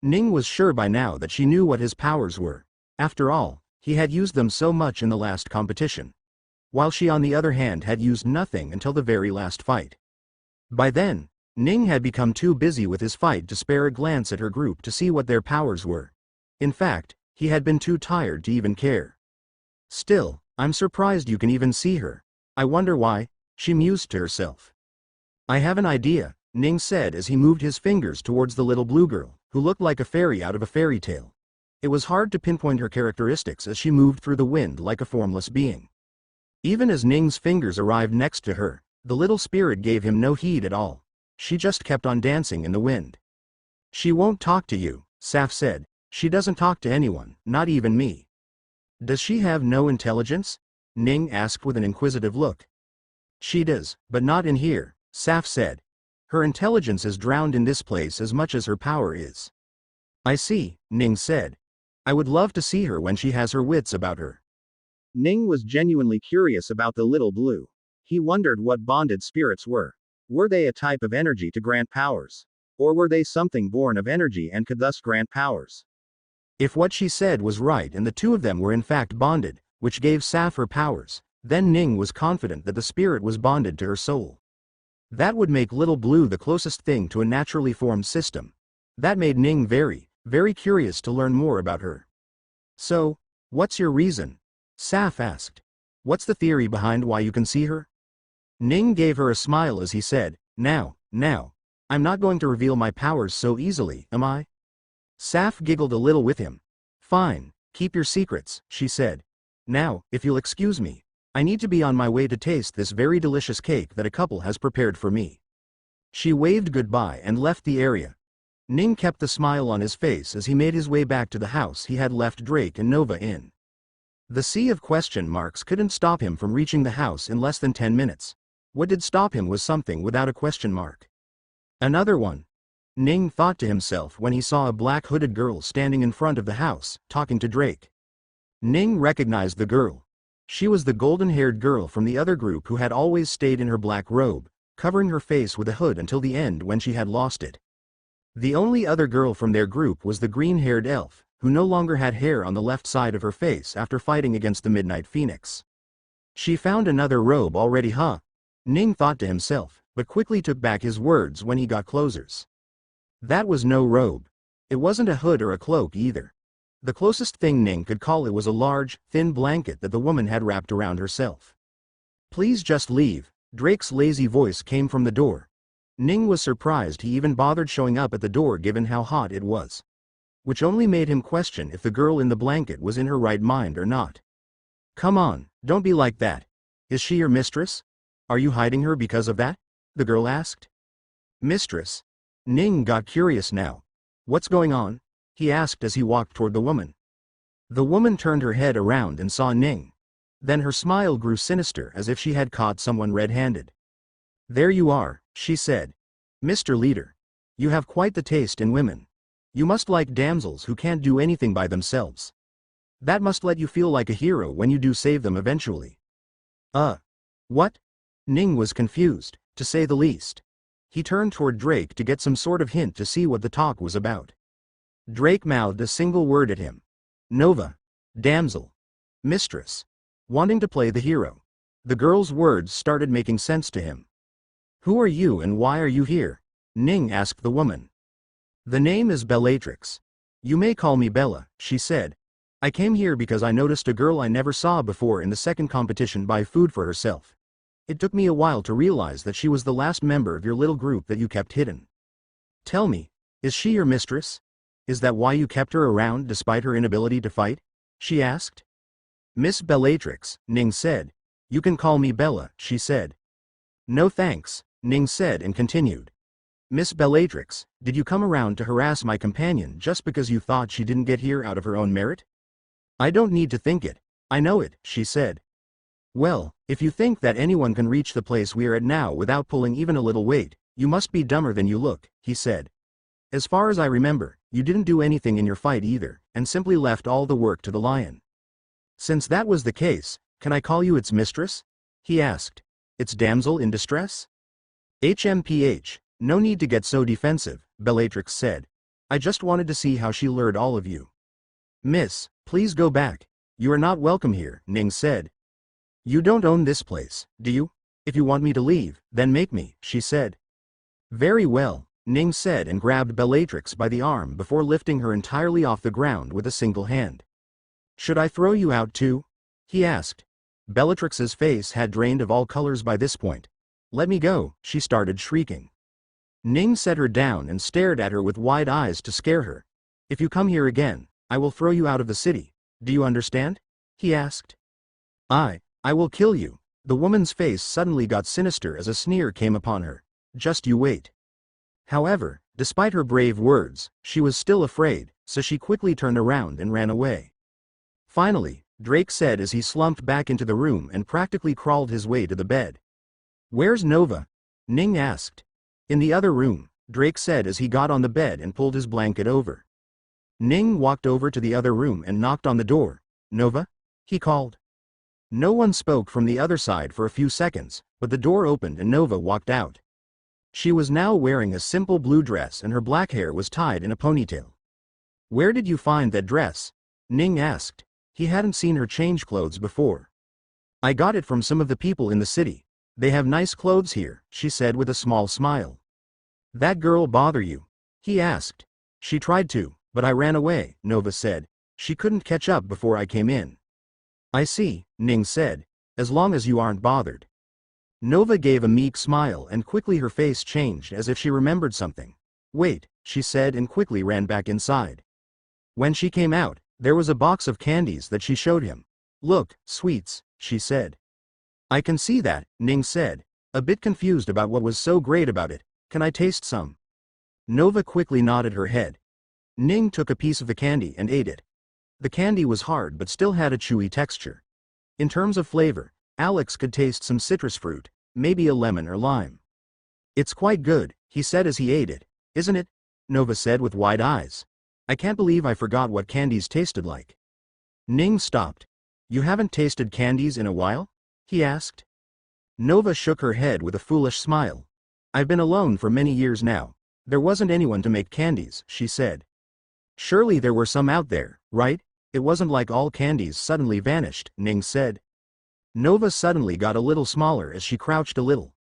Ning was sure by now that she knew what his powers were. After all, he had used them so much in the last competition. While she on the other hand had used nothing until the very last fight. By then, Ning had become too busy with his fight to spare a glance at her group to see what their powers were. In fact, he had been too tired to even care. Still, I'm surprised you can even see her. I wonder why, she mused to herself. I have an idea, Ning said as he moved his fingers towards the Little Blue girl, who looked like a fairy out of a fairy tale. It was hard to pinpoint her characteristics as she moved through the wind like a formless being. Even as Ning's fingers arrived next to her, the little spirit gave him no heed at all. She just kept on dancing in the wind. She won't talk to you, Saf said. She doesn't talk to anyone, not even me. Does she have no intelligence? Ning asked with an inquisitive look. She does, but not in here, Saf said. Her intelligence is drowned in this place as much as her power is. I see, Ning said. I would love to see her when she has her wits about her. Ning was genuinely curious about the Little Blue. He wondered what bonded spirits were. Were they a type of energy to grant powers? Or were they something born of energy and could thus grant powers? If what she said was right and the two of them were in fact bonded, which gave Saf her powers, then Ning was confident that the spirit was bonded to her soul. That would make Little Blue the closest thing to a naturally formed system. That made Ning very, very curious to learn more about her. So, what's your reason? Saf asked. What's the theory behind why you can see her? Ning gave her a smile as he said, Now, I'm not going to reveal my powers so easily, am I? Saf giggled a little with him. Fine, keep your secrets, she said. Now, if you'll excuse me, I need to be on my way to taste this very delicious cake that a couple has prepared for me. She waved goodbye and left the area. Ning kept the smile on his face as he made his way back to the house he had left Drake and Nova in. The sea of question marks couldn't stop him from reaching the house in less than 10 minutes. What did stop him was something without a question mark. Another one. Ning thought to himself when he saw a black hooded girl standing in front of the house, talking to Drake. Ning recognized the girl. She was the golden-haired girl from the other group who had always stayed in her black robe, covering her face with a hood until the end when she had lost it. The only other girl from their group was the green-haired elf, who no longer had hair on the left side of her face after fighting against the Midnight Phoenix. She found another robe already, huh? Ning thought to himself, but quickly took back his words when he got closers. That was no robe. It wasn't a hood or a cloak either. The closest thing Ning could call it was a large, thin blanket that the woman had wrapped around herself. Please just leave, Drake's lazy voice came from the door. Ning was surprised he even bothered showing up at the door given how hot it was. Which only made him question if the girl in the blanket was in her right mind or not. Come on, don't be like that. Is she your mistress? Are you hiding her because of that? The girl asked. Mistress? Ning got curious now. What's going on? He asked as he walked toward the woman. The woman turned her head around and saw Ning. Then her smile grew sinister as if she had caught someone red-handed. There you are, she said. Mr. Leader. You have quite the taste in women. You must like damsels who can't do anything by themselves. That must let you feel like a hero when you do save them eventually. What? Ning was confused, to say the least. He turned toward Drake to get some sort of hint to see what the talk was about. Drake mouthed a single word at him. Nova. Damsel. Mistress. Wanting to play the hero. The girl's words started making sense to him. Who are you and why are you here? Ning asked the woman. The name is Bellatrix. You may call me Bella, she said. I came here because I noticed a girl I never saw before in the second competition buy food for herself. It took me a while to realize that she was the last member of your little group that you kept hidden. Tell me, is she your mistress? Is that why you kept her around despite her inability to fight? She asked. Miss Bellatrix, Ning said. You can call me Bella, she said. No thanks, Ning said and continued. Miss Bellatrix, did you come around to harass my companion just because you thought she didn't get here out of her own merit? I don't need to think it. I know it, she said. Well, if you think that anyone can reach the place we are at now without pulling even a little weight, you must be dumber than you look, he said. As far as I remember, you didn't do anything in your fight either, and simply left all the work to the lion. Since that was the case, can I call you its mistress? He asked. Its damsel in distress? HMPH, no need to get so defensive, Bellatrix said. I just wanted to see how she lured all of you. Miss, please go back. You are not welcome here, Ning said. You don't own this place, do you? If you want me to leave, then make me, she said. Very well, Ning said and grabbed Bellatrix by the arm before lifting her entirely off the ground with a single hand. Should I throw you out too? He asked. Bellatrix's face had drained of all colors by this point. Let me go, she started shrieking. Ning set her down and stared at her with wide eyes to scare her. If you come here again, I will throw you out of the city. Do you understand? He asked. I will kill you. The woman's face suddenly got sinister as a sneer came upon her. Just you wait. However, despite her brave words, she was still afraid, so she quickly turned around and ran away. Finally, Drake said as he slumped back into the room and practically crawled his way to the bed. Where's Nova? Ning asked. In the other room, Drake said as he got on the bed and pulled his blanket over. Ning walked over to the other room and knocked on the door. Nova? He called. No one spoke from the other side for a few seconds, but the door opened and Nova walked out. She was now wearing a simple blue dress and her black hair was tied in a ponytail. Where did you find that dress? Ning asked. He hadn't seen her change clothes before. I got it from some of the people in the city. They have nice clothes here, she said with a small smile. That girl bother you? He asked. She tried to, but I ran away, Nova said. She couldn't catch up before I came in. I see, Ning said, as long as you aren't bothered. Nova gave a meek smile and quickly her face changed as if she remembered something. Wait, she said and quickly ran back inside. When she came out, there was a box of candies that she showed him. Look, sweets, she said. I can see that, Ning said, a bit confused about what was so great about it. Can I taste some? Nova quickly nodded her head. Ning took a piece of the candy and ate it. The candy was hard but still had a chewy texture. In terms of flavor, Alex could taste some citrus fruit, maybe a lemon or lime. It's quite good, he said as he ate it. Isn't it? Nova said with wide eyes. I can't believe I forgot what candies tasted like. Ning stopped. You haven't tasted candies in a while? He asked. Nova shook her head with a foolish smile. I've been alone for many years now. There wasn't anyone to make candies, she said. Surely there were some out there, right? It wasn't like all candies suddenly vanished, Ning said. Nova suddenly got a little smaller as she crouched a little.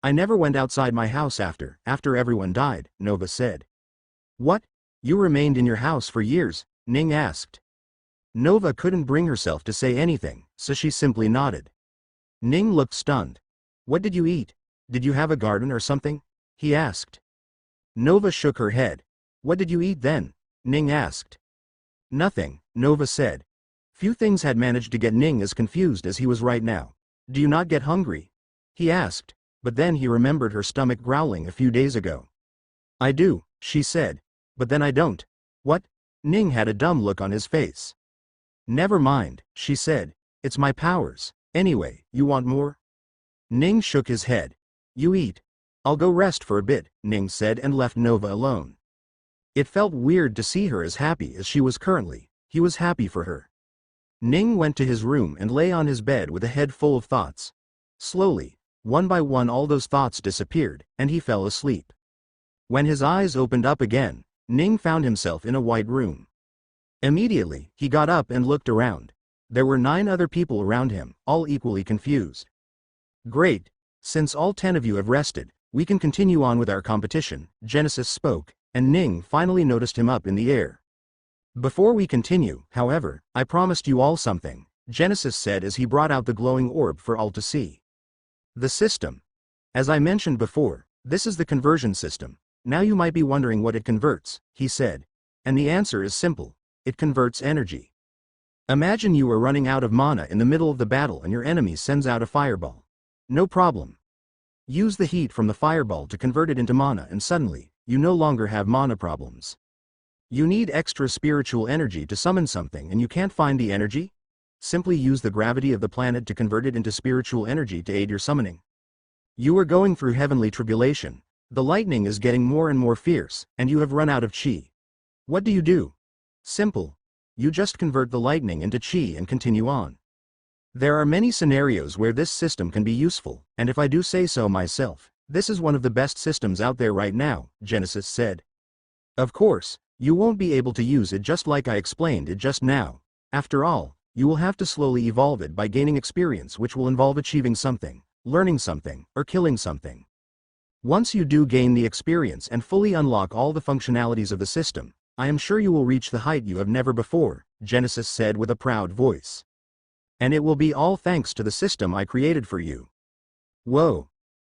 I never went outside my house after everyone died, Nova said. What? You remained in your house for years? Ning asked. Nova couldn't bring herself to say anything, so she simply nodded. Ning looked stunned. What did you eat? Did you have a garden or something? he asked. Nova shook her head. What did you eat then? Ning asked. Nothing, Nova said. Few things had managed to get Ning as confused as he was right now. Do you not get hungry? He asked, but then he remembered her stomach growling a few days ago. I do, she said. But then I don't. What? Ning had a dumb look on his face. Never mind, she said. It's my powers. Anyway, you want more? Ning shook his head. You eat. I'll go rest for a bit, Ning said and left Nova alone. It felt weird to see her as happy as she was currently. He was happy for her. Ning went to his room and lay on his bed with a head full of thoughts. Slowly, one by one all those thoughts disappeared, and he fell asleep. When his eyes opened up again, Ning found himself in a white room. Immediately, he got up and looked around. There were 9 other people around him, all equally confused. Great. Since all 10 of you have rested, we can continue on with our competition, Genesis spoke, and Ning finally noticed him up in the air. Before we continue, however, I promised you all something, Genesis said as he brought out the glowing orb for all to see. The system. As I mentioned before, this is the conversion system. Now you might be wondering what it converts, he said. And the answer is simple. It converts energy. Imagine you are running out of mana in the middle of the battle and your enemy sends out a fireball. No problem. Use the heat from the fireball to convert it into mana and suddenly, you no longer have mana problems. You need extra spiritual energy to summon something and you can't find the energy? Simply use the gravity of the planet to convert it into spiritual energy to aid your summoning. You are going through heavenly tribulation. The lightning is getting more and more fierce, and you have run out of chi. What do you do? Simple. You just convert the lightning into chi and continue on. There are many scenarios where this system can be useful, and if I do say so myself, this is one of the best systems out there right now, Genesis said. Of course, you won't be able to use it just like I explained it just now. After all, you will have to slowly evolve it by gaining experience which will involve achieving something, learning something, or killing something. Once you do gain the experience and fully unlock all the functionalities of the system, I am sure you will reach the height you have never before, Genesis said with a proud voice. And it will be all thanks to the system I created for you. Whoa!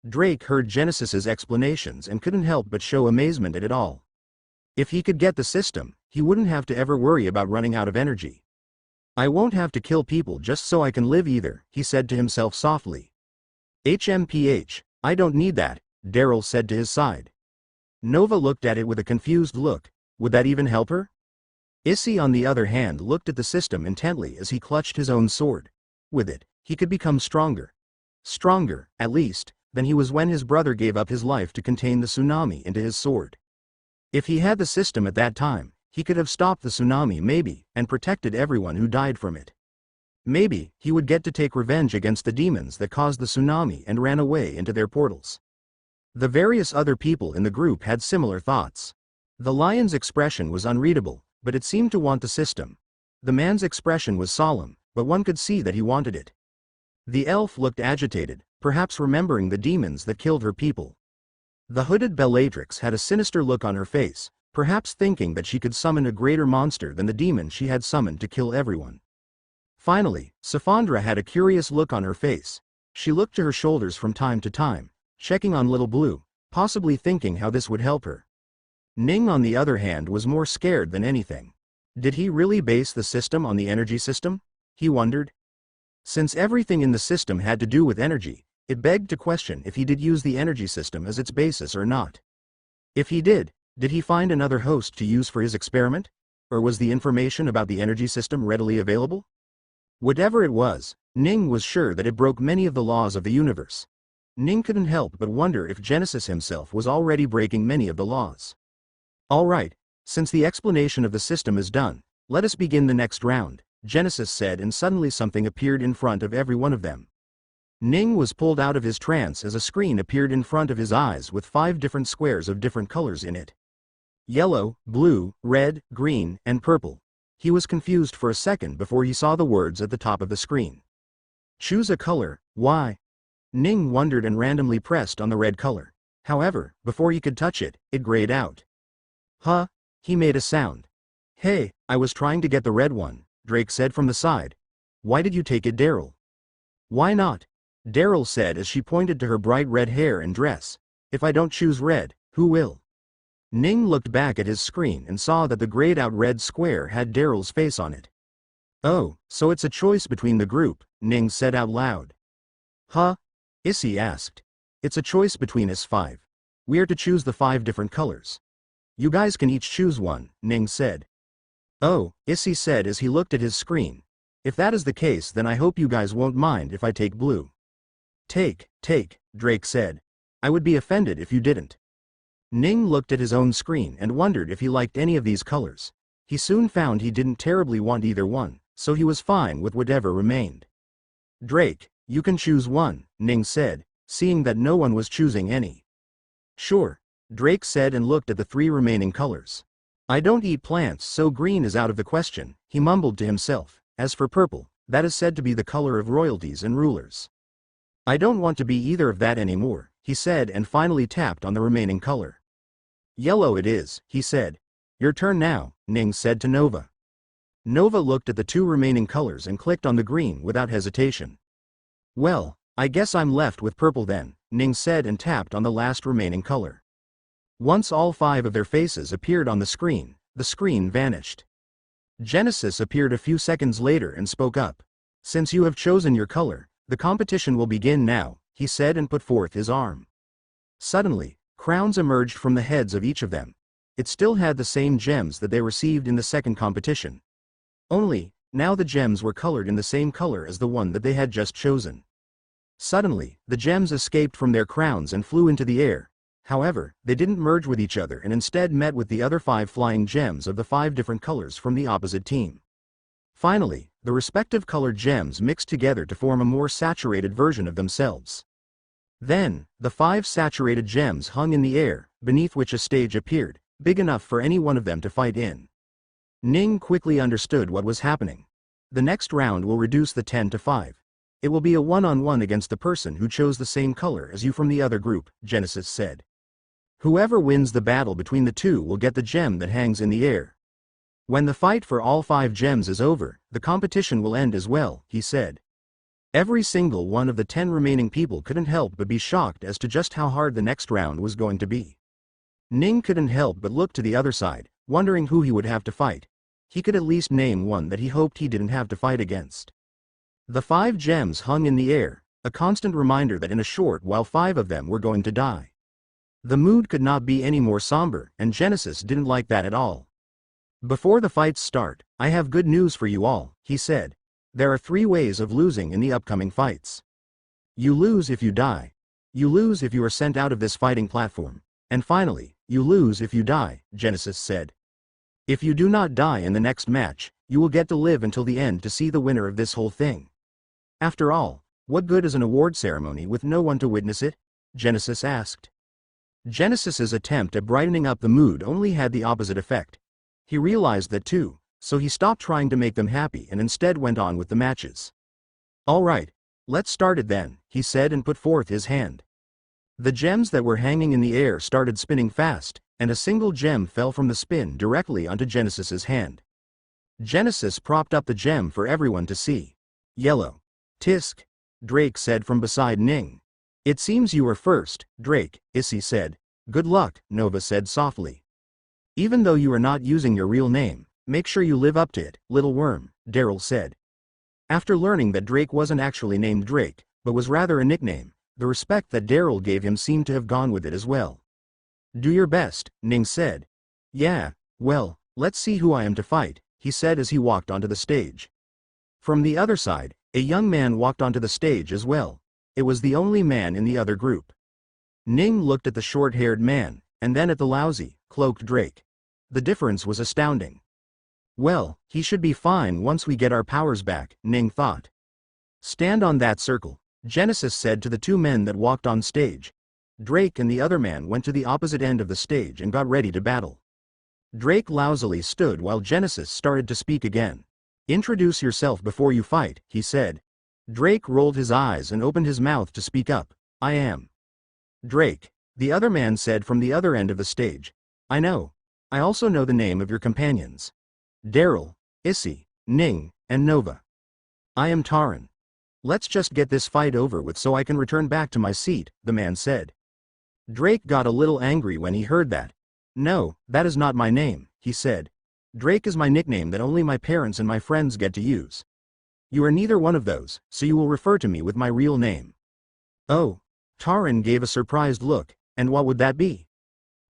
Drake heard Genesis's explanations and couldn't help but show amazement at it all. If he could get the system, he wouldn't have to ever worry about running out of energy. I won't have to kill people just so I can live either, he said to himself softly. HMPH, I don't need that, Daryl said to his side. Nova looked at it with a confused look. Would that even help her? Issy on the other hand looked at the system intently as he clutched his own sword. With it, he could become stronger. Stronger, at least, than he was when his brother gave up his life to contain the tsunami into his sword. If he had the system at that time, he could have stopped the tsunami maybe, and protected everyone who died from it. Maybe, he would get to take revenge against the demons that caused the tsunami and ran away into their portals. The various other people in the group had similar thoughts. The lion's expression was unreadable, but it seemed to want the system. The man's expression was solemn, but one could see that he wanted it. The elf looked agitated, perhaps remembering the demons that killed her people. The hooded Bellatrix had a sinister look on her face, perhaps thinking that she could summon a greater monster than the demon she had summoned to kill everyone. Finally, Saphondra had a curious look on her face. She looked to her shoulders from time to time, checking on Little Blue, possibly thinking how this would help her. Ning on the other hand was more scared than anything. Did he really base the system on the energy system? He wondered. Since everything in the system had to do with energy, it begged to question if he did use the energy system as its basis or not. If he did he find another host to use for his experiment? Or was the information about the energy system readily available? Whatever it was, Ning was sure that it broke many of the laws of the universe. Ning couldn't help but wonder if Genesis himself was already breaking many of the laws. Alright, since the explanation of the system is done, let us begin the next round, Genesis said, and suddenly something appeared in front of every one of them. Ning was pulled out of his trance as a screen appeared in front of his eyes with 5 different squares of different colors in it. Yellow, blue, red, green, and purple. He was confused for a second before he saw the words at the top of the screen. Choose a color, why? Ning wondered and randomly pressed on the red color. However, before he could touch it, it grayed out. Huh? He made a sound. Hey, I was trying to get the red one, Drake said from the side. Why did you take it, Daryl? Why not? Daryl said as she pointed to her bright red hair and dress. If I don't choose red, who will? Ning looked back at his screen and saw that the grayed-out red square had Daryl's face on it. Oh, so it's a choice between the group, Ning said out loud. Huh? Issy asked. It's a choice between us 5. We are to choose the 5 different colors. You guys can each choose one, Ning said. Oh, Issy said as he looked at his screen. If that is the case, then I hope you guys won't mind if I take blue. Take, Drake said. I would be offended if you didn't. Ning looked at his own screen and wondered if he liked any of these colors. He soon found he didn't terribly want either one, so he was fine with whatever remained. Drake, you can choose one, Ning said, seeing that no one was choosing any. Sure, Drake said and looked at the 3 remaining colors. I don't eat plants, so green is out of the question, he mumbled to himself. As for purple, that is said to be the color of royalties and rulers. I don't want to be either of that anymore, he said and finally tapped on the remaining color. Yellow it is, he said. Your turn now, Ning said to Nova. Nova looked at the 2 remaining colors and clicked on the green without hesitation. Well, I guess I'm left with purple then, Ning said and tapped on the last remaining color. Once all 5 of their faces appeared on the screen vanished. Genesis appeared a few seconds later and spoke up. Since you have chosen your color, the competition will begin now, he said and put forth his arm. Suddenly, crowns emerged from the heads of each of them. It still had the same gems that they received in the second competition. Only, now the gems were colored in the same color as the one that they had just chosen. Suddenly, the gems escaped from their crowns and flew into the air. However, they didn't merge with each other and instead met with the other 5 flying gems of the 5 different colors from the opposite team. Finally, the respective colored gems mixed together to form a more saturated version of themselves. Then, the 5 saturated gems hung in the air, beneath which a stage appeared, big enough for any one of them to fight in. Ning quickly understood what was happening. The next round will reduce the 10 to 5. It will be a one-on-one against the person who chose the same color as you from the other group, Genesis said. Whoever wins the battle between the 2 will get the gem that hangs in the air. When the fight for all 5 gems is over, the competition will end as well, he said. Every single one of the 10 remaining people couldn't help but be shocked as to just how hard the next round was going to be. Ning couldn't help but look to the other side, wondering who he would have to fight. He could at least name one that he hoped he didn't have to fight against. The 5 gems hung in the air, a constant reminder that in a short while 5 of them were going to die. The mood could not be any more somber, and Genesis didn't like that at all. Before the fights start, I have good news for you all, he said. There are 3 ways of losing in the upcoming fights. You lose if you die. You lose if you are sent out of this fighting platform. And finally, you lose if you die, Genesis said. If you do not die in the next match, you will get to live until the end to see the winner of this whole thing. After all, what good is an award ceremony with no one to witness it? Genesis asked. Genesis's attempt at brightening up the mood only had the opposite effect. He realized that too, so he stopped trying to make them happy and instead went on with the matches. All right, let's start it then, he said and put forth his hand. The gems that were hanging in the air started spinning fast, and a single gem fell from the spin directly onto Genesis's hand. Genesis propped up the gem for everyone to see. Yellow. Tisk, Drake said from beside Ning. It seems you were first, Drake, Issy said. Good luck, Nova said softly. Even though you are not using your real name, make sure you live up to it, little worm, Daryl said. After learning that Drake wasn't actually named Drake, but was rather a nickname, the respect that Daryl gave him seemed to have gone with it as well. Do your best, Ning said. Yeah, well, let's see who I am to fight, he said as he walked onto the stage. From the other side, a young man walked onto the stage as well. It was the only man in the other group. Ning looked at the short-haired man, and then at the lousy, cloaked Drake. The difference was astounding. Well, he should be fine once we get our powers back, Ning thought. Stand on that circle, Genesis said to the 2 men that walked on stage. Drake and the other man went to the opposite end of the stage and got ready to battle. Drake lousily stood while Genesis started to speak again. Introduce yourself before you fight, he said. Drake rolled his eyes and opened his mouth to speak up. I am Drake, the other man said from the other end of the stage. I know. I also know the name of your companions. Daryl, Issy, Ning, and Nova. I am Taran. Let's just get this fight over with so I can return back to my seat, the man said. Drake got a little angry when he heard that. "No, that is not my name," he said. "Drake is my nickname that only my parents and my friends get to use. You are neither one of those, so you will refer to me with my real name." "Oh." Taran gave a surprised look. "And what would that be?"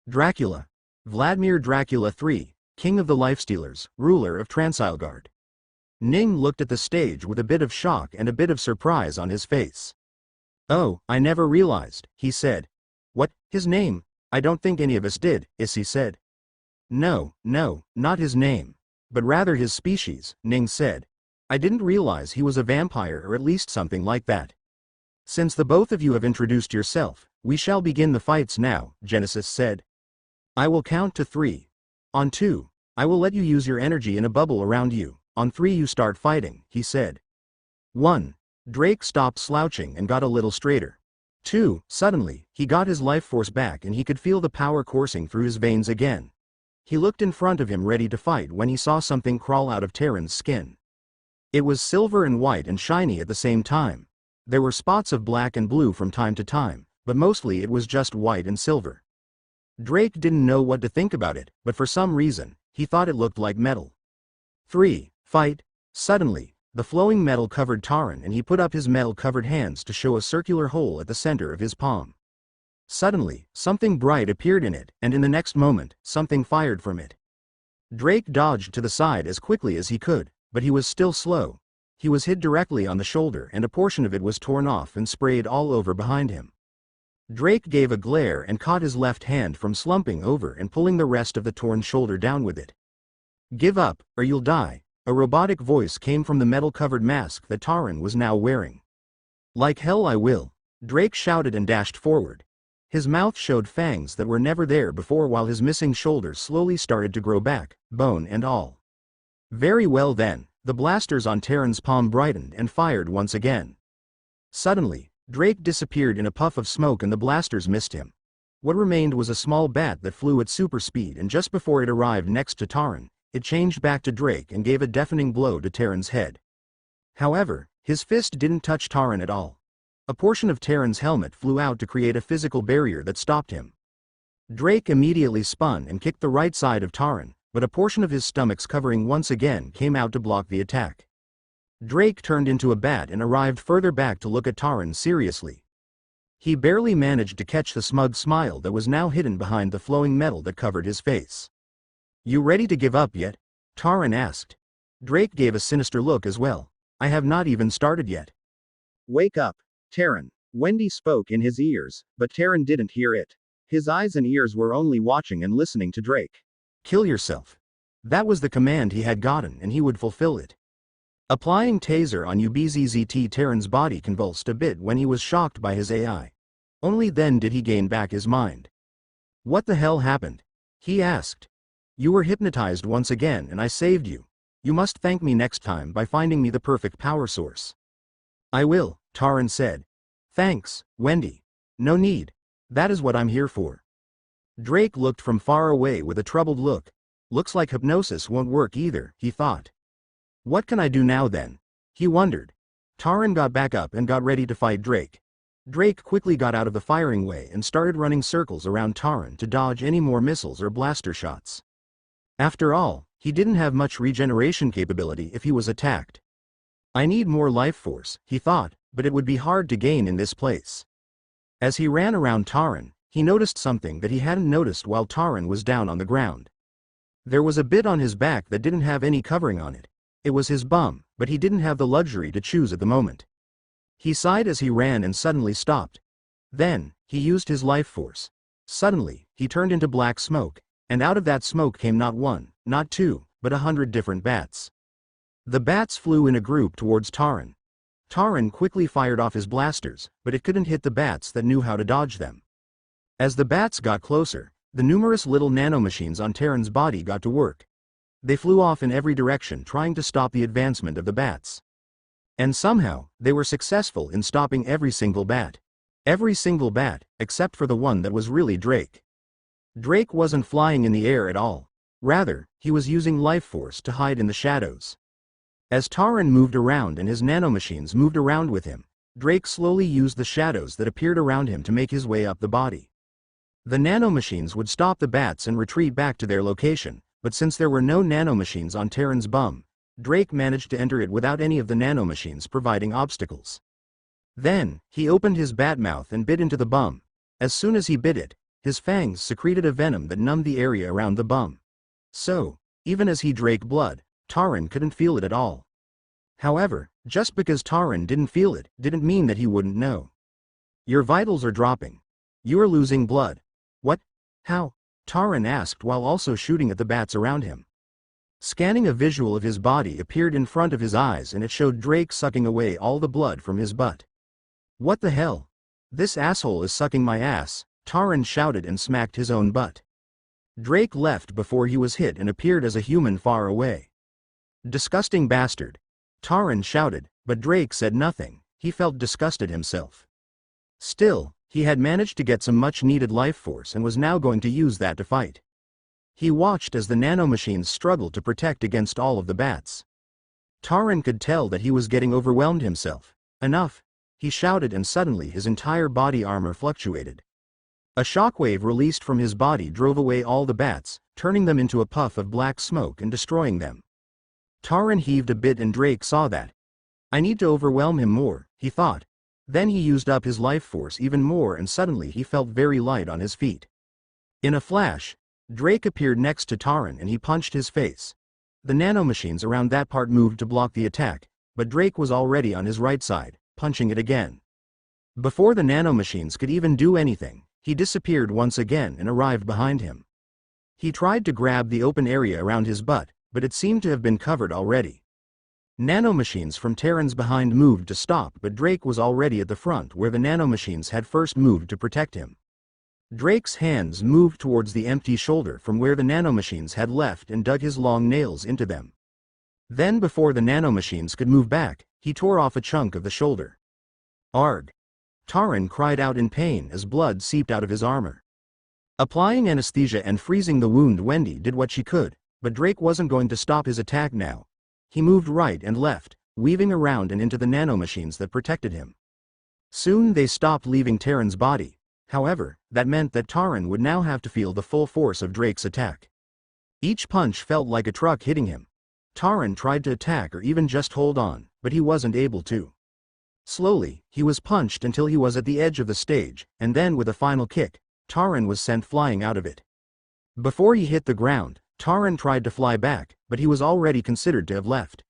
"Dracula. Vladimir Dracula III, King of the Lifestealers, ruler of Transilgard." Ning looked at the stage with a bit of shock and a bit of surprise on his face. "Oh, I never realized," he said. "What, his name? I don't think any of us did," Issy said. No, not his name. But rather his species," Ning said. "I didn't realize he was a vampire or at least something like that." "Since the both of you have introduced yourself, we shall begin the fights now," Genesis said. "I will count to 3. On 2, I will let you use your energy in a bubble around you. On 3 you start fighting," he said. 1. Drake stopped slouching and got a little straighter. 2. Suddenly, he got his life force back and he could feel the power coursing through his veins again. He looked in front of him ready to fight when he saw something crawl out of Terran's skin. It was silver and white and shiny at the same time. There were spots of black and blue from time to time, but mostly it was just white and silver. Drake didn't know what to think about it, but for some reason, he thought it looked like metal. 3. Fight. Suddenly, the flowing metal covered Taran and he put up his metal-covered hands to show a circular hole at the center of his palm. Suddenly, something bright appeared in it, and in the next moment, something fired from it. Drake dodged to the side as quickly as he could, but he was still slow. He was hit directly on the shoulder and a portion of it was torn off and sprayed all over behind him. Drake gave a glare and caught his left hand from slumping over and pulling the rest of the torn shoulder down with it. "Give up, or you'll die," a robotic voice came from the metal-covered mask that Taran was now wearing. "Like hell I will," Drake shouted and dashed forward. His mouth showed fangs that were never there before while his missing shoulder slowly started to grow back, bone and all. Very well then, the blasters on Taran's palm brightened and fired once again. Suddenly, Drake disappeared in a puff of smoke and the blasters missed him. What remained was a small bat that flew at super speed and just before it arrived next to Taran, it changed back to Drake and gave a deafening blow to Taran's head. However, his fist didn't touch Taran at all. A portion of Taran's helmet flew out to create a physical barrier that stopped him. Drake immediately spun and kicked the right side of Taran, but a portion of his stomach's covering once again came out to block the attack. Drake turned into a bat and arrived further back to look at Taran seriously. He barely managed to catch the smug smile that was now hidden behind the flowing metal that covered his face. "You ready to give up yet?" Taran asked. Drake gave a sinister look as well. "I have not even started yet." "Wake up, Taran," Wendy spoke in his ears, but Taran didn't hear it. His eyes and ears were only watching and listening to Drake. "Kill yourself." That was the command he had gotten and he would fulfill it. Applying taser on UBZZT, Taran's body convulsed a bit when he was shocked by his AI. Only then did he gain back his mind. "What the hell happened?" he asked. "You were hypnotized once again and I saved you. You must thank me next time by finding me the perfect power source." "I will," Taran said. "Thanks, Wendy. No need. That is what I'm here for." Drake looked from far away with a troubled look. Looks like hypnosis won't work either, he thought. What can I do now then? He wondered. Taran got back up and got ready to fight Drake. Drake quickly got out of the firing way and started running circles around Taran to dodge any more missiles or blaster shots. After all, he didn't have much regeneration capability if he was attacked. I need more life force, he thought, but it would be hard to gain in this place. As he ran around Taran, he noticed something that he hadn't noticed while Taran was down on the ground. There was a bit on his back that didn't have any covering on it. It was his bum, but he didn't have the luxury to choose at the moment. He sighed as he ran and suddenly stopped. Then, he used his life force. Suddenly, he turned into black smoke, and out of that smoke came not one, not two, but 100 different bats. The bats flew in a group towards Taran. Taran quickly fired off his blasters, but it couldn't hit the bats that knew how to dodge them. As the bats got closer, the numerous little nanomachines on Taran's body got to work. They flew off in every direction trying to stop the advancement of the bats. And somehow, they were successful in stopping every single bat. Every single bat, except for the one that was really Drake. Drake wasn't flying in the air at all. Rather, he was using life force to hide in the shadows. As Taran moved around and his nanomachines moved around with him, Drake slowly used the shadows that appeared around him to make his way up the body. The nanomachines would stop the bats and retreat back to their location, but since there were no nanomachines on Terran's bum, Drake managed to enter it without any of the nanomachines providing obstacles. Then, he opened his bat mouth and bit into the bum. As soon as he bit it, his fangs secreted a venom that numbed the area around the bum. So, even as he drank blood, Taran couldn't feel it at all. However, just because Taran didn't feel it, didn't mean that he wouldn't know. Your vitals are dropping. You are losing blood. What? How? Taran asked while also shooting at the bats around him. Scanning a visual of his body appeared in front of his eyes and it showed Drake sucking away all the blood from his butt. What the hell? This asshole is sucking my ass, Taran shouted and smacked his own butt. Drake left before he was hit and appeared as a human far away. Disgusting bastard. Taran shouted, but Drake said nothing. He felt disgusted himself. Still, he had managed to get some much-needed life force and was now going to use that to fight. He watched as the nanomachines struggled to protect against all of the bats. Taran could tell that he was getting overwhelmed himself. Enough, he shouted, and suddenly his entire body armor fluctuated. A shockwave released from his body drove away all the bats, turning them into a puff of black smoke and destroying them. Taran heaved a bit and Drake saw that. I need to overwhelm him more, he thought. Then he used up his life force even more and suddenly he felt very light on his feet. In a flash, Drake appeared next to Taran and he punched his face. The nanomachines around that part moved to block the attack, but Drake was already on his right side, punching it again. Before the nanomachines could even do anything, he disappeared once again and arrived behind him. He tried to grab the open area around his butt, but it seemed to have been covered already. Nanomachines from Terran's behind moved to stop, but Drake was already at the front where the nanomachines had first moved to protect him. Drake's hands moved towards the empty shoulder from where the nanomachines had left and dug his long nails into them. Then before the nanomachines could move back, he tore off a chunk of the shoulder. Arg! Taran cried out in pain as blood seeped out of his armor. Applying anesthesia and freezing the wound, Wendy did what she could, but Drake wasn't going to stop his attack now. He moved right and left, weaving around and into the nanomachines that protected him. Soon they stopped leaving Terran's body. However, that meant that Taran would now have to feel the full force of Drake's attack. Each punch felt like a truck hitting him. Taran tried to attack or even just hold on, but he wasn't able to. Slowly, he was punched until he was at the edge of the stage, and then with a final kick, Taran was sent flying out of it. Before he hit the ground, Taran tried to fly back, but he was already considered to have left.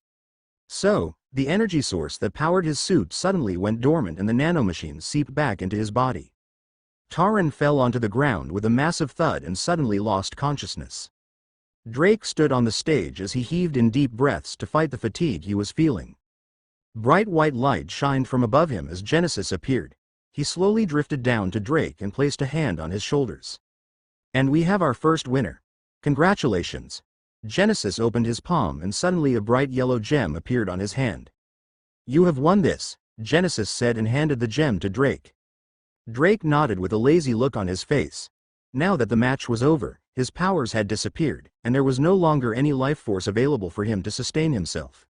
So, the energy source that powered his suit suddenly went dormant and the nanomachines seeped back into his body. Taran fell onto the ground with a massive thud and suddenly lost consciousness. Drake stood on the stage as he heaved in deep breaths to fight the fatigue he was feeling. Bright white light shined from above him as Genesis appeared. He slowly drifted down to Drake and placed a hand on his shoulders. And we have our first winner. Congratulations. Genesis opened his palm and suddenly a bright yellow gem appeared on his hand. You have won this, Genesis said and handed the gem to Drake. Drake nodded with a lazy look on his face. Now that the match was over, his powers had disappeared, and there was no longer any life force available for him to sustain himself.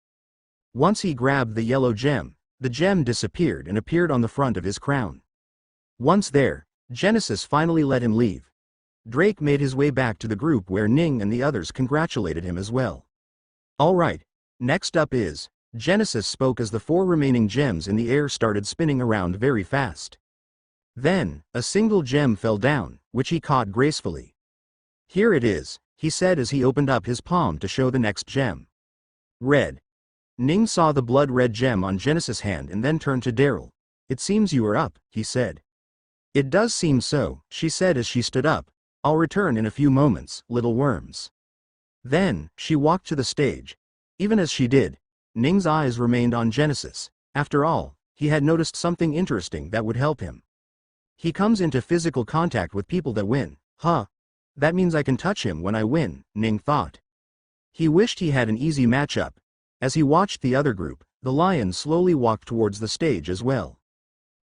Once he grabbed the yellow gem, the gem disappeared and appeared on the front of his crown. Once there, Genesis finally let him leave. Drake made his way back to the group where Ning and the others congratulated him as well. Alright, next up is, Genesis spoke as the 4 remaining gems in the air started spinning around very fast. Then, a single gem fell down, which he caught gracefully. Here it is, he said as he opened up his palm to show the next gem. Red. Ning saw the blood-red gem on Genesis' hand and then turned to Daryl. It seems you are up, he said. It does seem so, she said as she stood up. I'll return in a few moments, little worms. Then, she walked to the stage. Even as she did, Ning's eyes remained on Genesis. After all, he had noticed something interesting that would help him. He comes into physical contact with people that win. Huh. That means I can touch him when I win, Ning thought. He wished he had an easy matchup. As he watched the other group, the lion slowly walked towards the stage as well.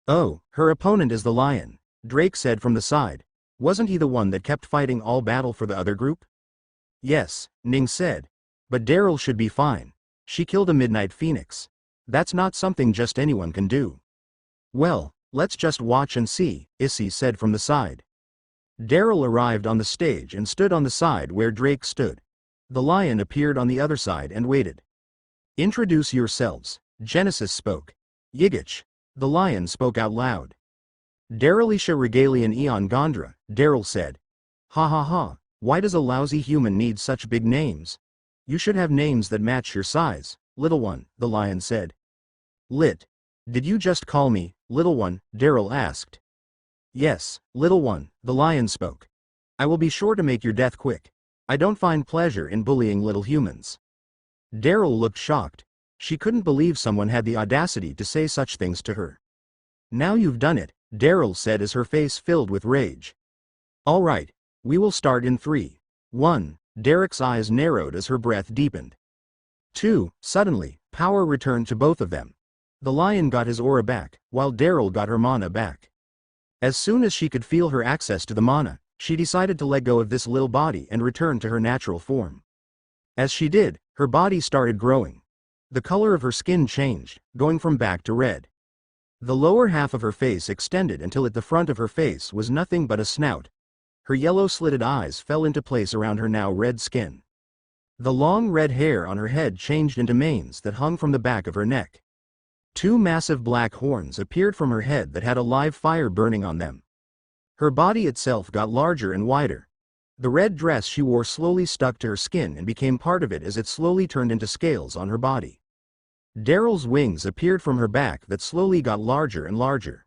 Oh, her opponent is the lion, Drake said from the side. Wasn't he the one that kept fighting all battle for the other group? Yes, Ning said. But Daryl should be fine. She killed a midnight phoenix. That's not something just anyone can do. Well, let's just watch and see, Issy said from the side. Daryl arrived on the stage and stood on the side where Drake stood. The lion appeared on the other side and waited. "Introduce yourselves," Genesis spoke. "Yigich." The lion spoke out loud. "Darylisha Regalian Eon Gondra," Daryl said. "Ha ha ha, why does a lousy human need such big names? You should have names that match your size, little one," the lion said. "Lit. Did you just call me, little one?" Daryl asked. "Yes, little one," the lion spoke. "I will be sure to make your death quick. I don't find pleasure in bullying little humans." Daryl looked shocked. She couldn't believe someone had the audacity to say such things to her. "Now you've done it," Daryl said as her face filled with rage. "All right, we will start in 3, 1, Derek's eyes narrowed as her breath deepened. 2, suddenly, power returned to both of them. The lion got his aura back, while Daryl got her mana back. As soon as she could feel her access to the mana, she decided to let go of this little body and return to her natural form. As she did, her body started growing. The color of her skin changed, going from black to red. The lower half of her face extended until at the front of her face was nothing but a snout. Her yellow slitted eyes fell into place around her now red skin. The long red hair on her head changed into manes that hung from the back of her neck. 2 massive black horns appeared from her head that had a live fire burning on them. Her body itself got larger and wider. The red dress she wore slowly stuck to her skin and became part of it as it slowly turned into scales on her body. Daryl's wings appeared from her back that slowly got larger and larger.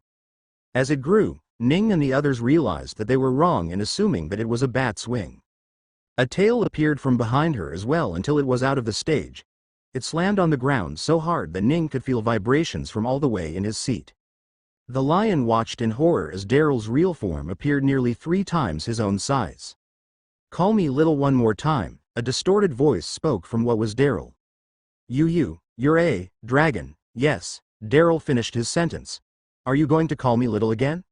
As it grew, Ning and the others realized that they were wrong in assuming that it was a bat's wing. A tail appeared from behind her as well until it was out of the stage. It slammed on the ground so hard that Ning could feel vibrations from all the way in his seat. The lion watched in horror as Daryl's real form appeared nearly 3 times his own size. "Call me little one more time," a distorted voice spoke from what was Daryl. You're a dragon, yes," Daryl finished his sentence. "Are you going to call me little again?"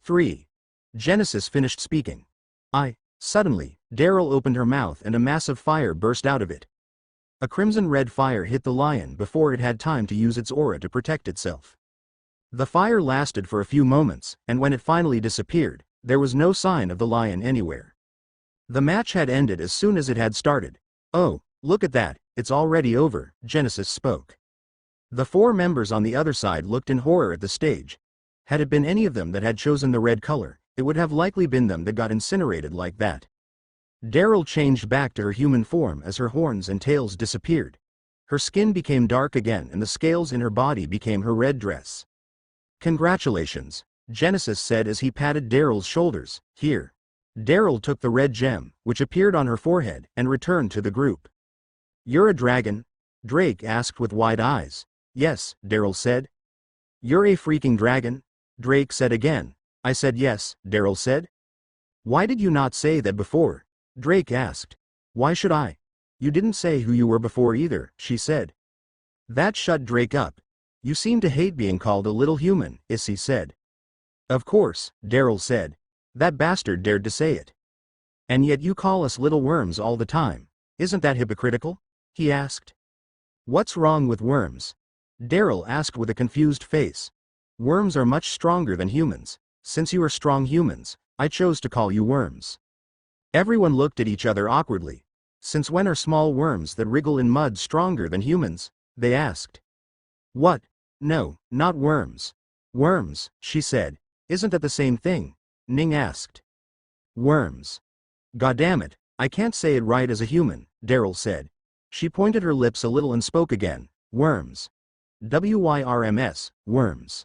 3. Genesis finished speaking. Suddenly, Daryl opened her mouth and a massive fire burst out of it. A crimson-red fire hit the lion before it had time to use its aura to protect itself. The fire lasted for a few moments, and when it finally disappeared, there was no sign of the lion anywhere. The match had ended as soon as it had started. "Oh, look at that, it's already over," Genesis spoke. The 4 members on the other side looked in horror at the stage. Had it been any of them that had chosen the red color, it would have likely been them that got incinerated like that. Daryl changed back to her human form as her horns and tails disappeared. Her skin became dark again and the scales in her body became her red dress. "Congratulations," Genesis said as he patted Daryl's shoulders. "Here." Daryl took the red gem, which appeared on her forehead, and returned to the group. "You're a dragon?" Drake asked with wide eyes. "Yes," Daryl said. "You're a freaking dragon?" Drake said again. "I said yes," Daryl said. "Why did you not say that before?" Drake asked. "Why should I? You didn't say who you were before either," she said. That shut Drake up. "You seem to hate being called a little human," Issy said. "Of course," Daryl said. "That bastard dared to say it." "And yet you call us little worms all the time. Isn't that hypocritical?" he asked. "What's wrong with worms?" Daryl asked with a confused face. "Worms are much stronger than humans. Since you are strong humans, I chose to call you worms." Everyone looked at each other awkwardly. "Since when are small worms that wriggle in mud stronger than humans?" they asked. "What? No, not worms." "Worms," she said. "Isn't that the same thing?" Ning asked. "Worms. Goddamn it, I can't say it right as a human," Daryl said. She pointed her lips a little and spoke again. "Worms. WYRMS, worms."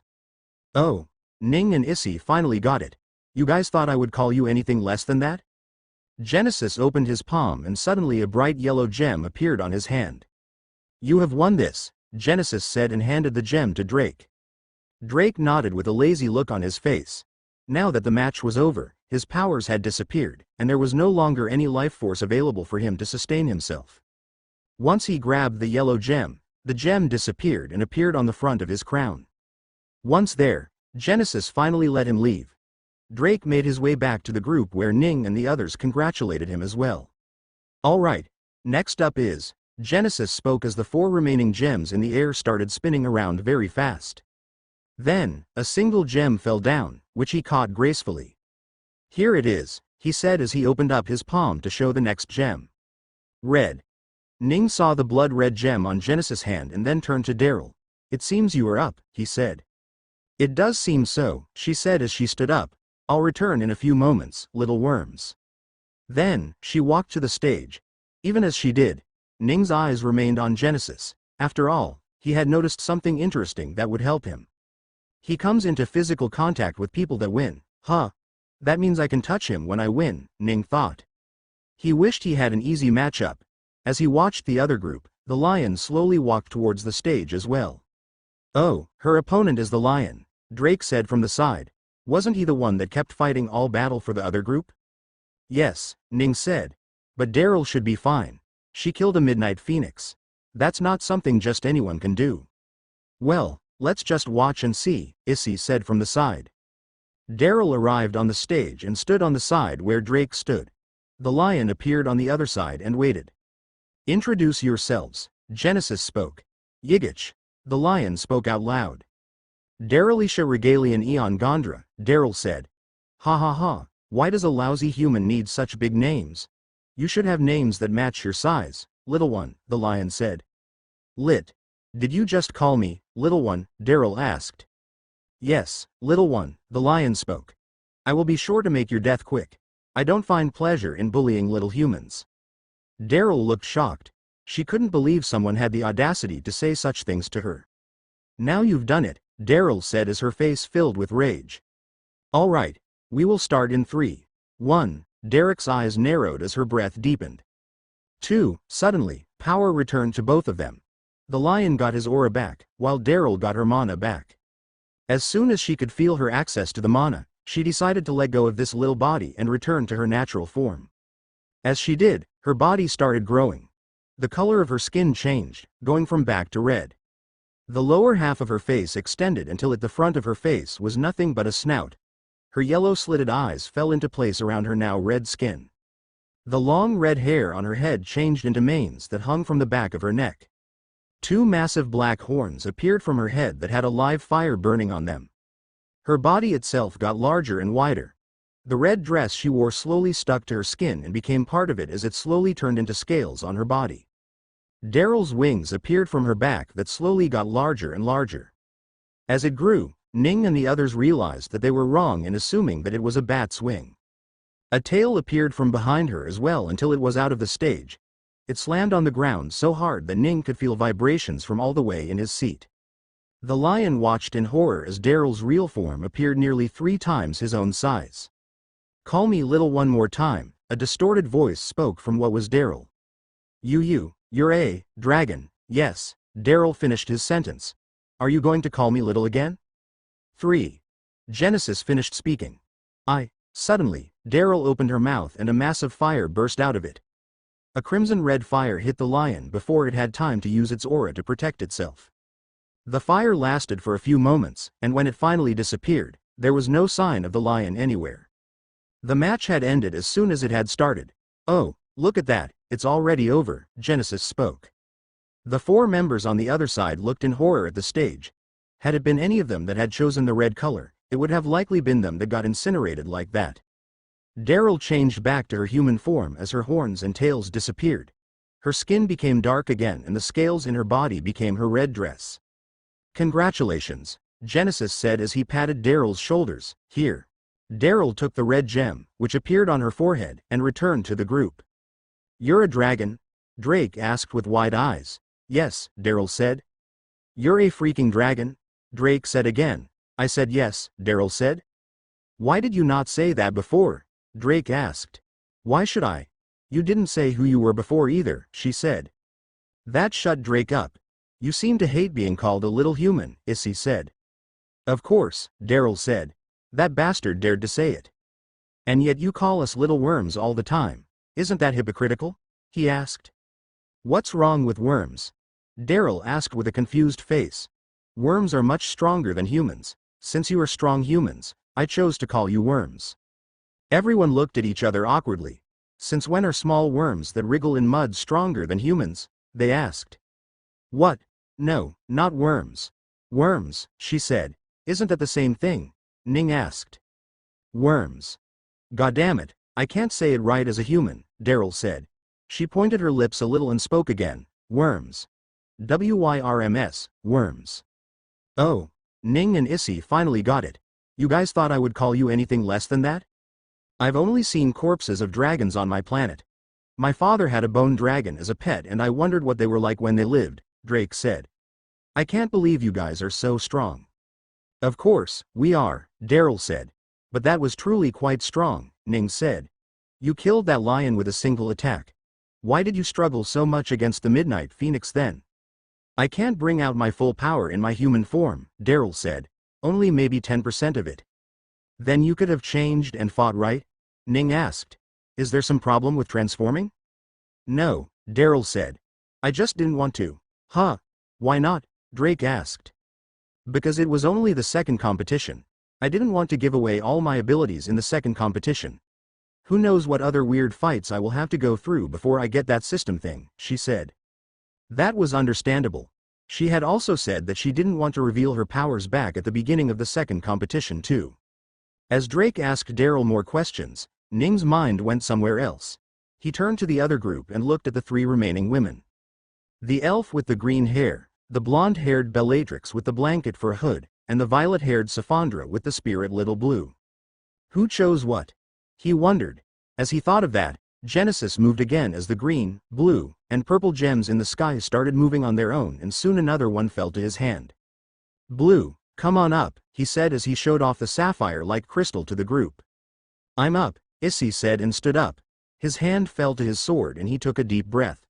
"Oh." Ning and Issy finally got it. "You guys thought I would call you anything less than that?" Genesis opened his palm and suddenly a bright yellow gem appeared on his hand. "You have won this," Genesis said and handed the gem to Drake. Drake nodded with a lazy look on his face. Now that the match was over, his powers had disappeared, and there was no longer any life force available for him to sustain himself. Once he grabbed the yellow gem, the gem disappeared and appeared on the front of his crown. Once there, Genesis finally let him leave. Drake made his way back to the group where Ning and the others congratulated him as well. "All right, next up is," Genesis spoke as the 4 remaining gems in the air started spinning around very fast. Then, a single gem fell down, which he caught gracefully. Here it is, he said as he opened up his palm to show the next gem. Red. Ning saw the blood-red gem on Genesis' hand and then turned to Daryl. It seems you are up, he said. It does seem so, she said as she stood up. I'll return in a few moments, little worms. Then, she walked to the stage. Even as she did, Ning's eyes remained on Genesis. After all, he had noticed something interesting that would help him. He comes into physical contact with people that win. Huh. That means I can touch him when I win, Ning thought. He wished he had an easy matchup. As he watched the other group, the lion slowly walked towards the stage as well. Oh, her opponent is the lion, Drake said from the side. Wasn't he the one that kept fighting all battle for the other group? Yes, Ning said. But Daryl should be fine. She killed a midnight phoenix. That's not something just anyone can do. Well, let's just watch and see, Issy said from the side. Daryl arrived on the stage and stood on the side where Drake stood. The lion appeared on the other side and waited. Introduce yourselves, Genesis spoke. Yigich. The lion spoke out loud. Darylisha Regalian Eon Gondra, Daryl said. Ha ha ha, why does a lousy human need such big names? You should have names that match your size, little one, the lion said. Lit. Did you just call me, little one, Daryl asked. Yes, little one, the lion spoke. I will be sure to make your death quick. I don't find pleasure in bullying little humans. Daryl looked shocked. She couldn't believe someone had the audacity to say such things to her. Now you've done it, Daryl said as her face filled with rage. All right, we will start in 3, 1, Derek's eyes narrowed as her breath deepened. 2, suddenly, power returned to both of them. The lion got his aura back, while Daryl got her mana back. As soon as she could feel her access to the mana, she decided to let go of this little body and return to her natural form. As she did, her body started growing. The color of her skin changed, going from black to red. The lower half of her face extended until at the front of her face was nothing but a snout. Her yellow slitted eyes fell into place around her now red skin. The long red hair on her head changed into manes that hung from the back of her neck. 2 massive black horns appeared from her head that had a live fire burning on them. Her body itself got larger and wider. The red dress she wore slowly stuck to her skin and became part of it as it slowly turned into scales on her body. Daryl's wings appeared from her back that slowly got larger and larger. As it grew, Ning and the others realized that they were wrong in assuming that it was a bat's wing. A tail appeared from behind her as well until it was out of the stage. It slammed on the ground so hard that Ning could feel vibrations from all the way in his seat. The lion watched in horror as Daryl's real form appeared nearly 3 times his own size. Call me little one more time, a distorted voice spoke from what was Daryl. You're a dragon, yes, Daryl finished his sentence. Are you going to call me little again? 3. Genesis finished speaking. Suddenly, Daryl opened her mouth and a massive fire burst out of it. A crimson-red fire hit the lion before it had time to use its aura to protect itself. The fire lasted for a few moments, and when it finally disappeared, there was no sign of the lion anywhere. The match had ended as soon as it had started. Oh, look at that, it's already over, Genesis spoke. The 4 members on the other side looked in horror at the stage. Had it been any of them that had chosen the red color, it would have likely been them that got incinerated like that. Daryl changed back to her human form as her horns and tails disappeared. Her skin became dark again and the scales in her body became her red dress. Congratulations, Genesis said as he patted Daryl's shoulders. Here. Daryl took the red gem, which appeared on her forehead, and returned to the group. You're a dragon? Drake asked with wide eyes. Yes, Daryl said. You're a freaking dragon? Drake said again. I said yes, Daryl said. Why did you not say that before? Drake asked. Why should I? You didn't say who you were before either, she said. That shut Drake up. You seem to hate being called a little human, Issy said. Of course, Daryl said. That bastard dared to say it. And yet you call us little worms all the time. Isn't that hypocritical? He asked. What's wrong with worms? Daryl asked with a confused face. Worms are much stronger than humans. Since you are strong humans, I chose to call you worms. Everyone looked at each other awkwardly. Since when are small worms that wriggle in mud stronger than humans? They asked. What? No, not worms. Worms, she said. Isn't that the same thing? Ning asked. Worms. Goddamn it, I can't say it right as a human, Daryl said. She pointed her lips a little and spoke again. Worms. WYRMS, worms. Oh. Ning and Issy finally got it. You guys thought I would call you anything less than that? I've only seen corpses of dragons on my planet. My father had a bone dragon as a pet and I wondered what they were like when they lived, Drake said. I can't believe you guys are so strong. Of course, we are, Daryl said. But that was truly quite strong, Ning said. You killed that lion with a single attack. Why did you struggle so much against the Midnight Phoenix then? I can't bring out my full power in my human form, Daryl said. Only maybe 10% of it. Then you could have changed and fought, right? Ning asked. Is there some problem with transforming? No, Daryl said. I just didn't want to. Huh? Why not? Drake asked. Because it was only the second competition. I didn't want to give away all my abilities in the second competition. Who knows what other weird fights I will have to go through before I get that system thing, she said. That was understandable. She had also said that she didn't want to reveal her powers back at the beginning of the second competition too. As Drake asked Daryl more questions, Ning's mind went somewhere else. He turned to the other group and looked at the three remaining women. The elf with the green hair, the blonde-haired Bellatrix with the blanket for a hood, and the violet-haired Saphondra with the spirit little blue. Who chose what? He wondered. As he thought of that, Genesis moved again as the green, blue, and purple gems in the sky started moving on their own and soon another one fell to his hand. Blue, come on up, he said as he showed off the sapphire-like crystal to the group. I'm up, Issy said and stood up. His hand fell to his sword and he took a deep breath.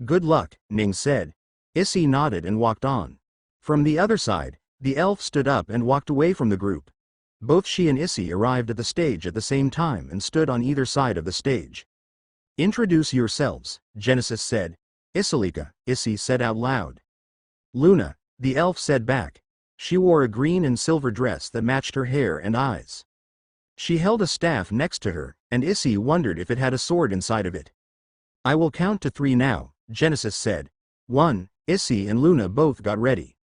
Good luck, Ning said. Issy nodded and walked on. From the other side, the elf stood up and walked away from the group. Both she and Issy arrived at the stage at the same time and stood on either side of the stage. Introduce yourselves, Genesis said. Isilika, Issy said out loud. Luna, the elf said back. She wore a green and silver dress that matched her hair and eyes. She held a staff next to her, and Issy wondered if it had a sword inside of it. I will count to 3 now, Genesis said. 1, Issy and Luna both got ready.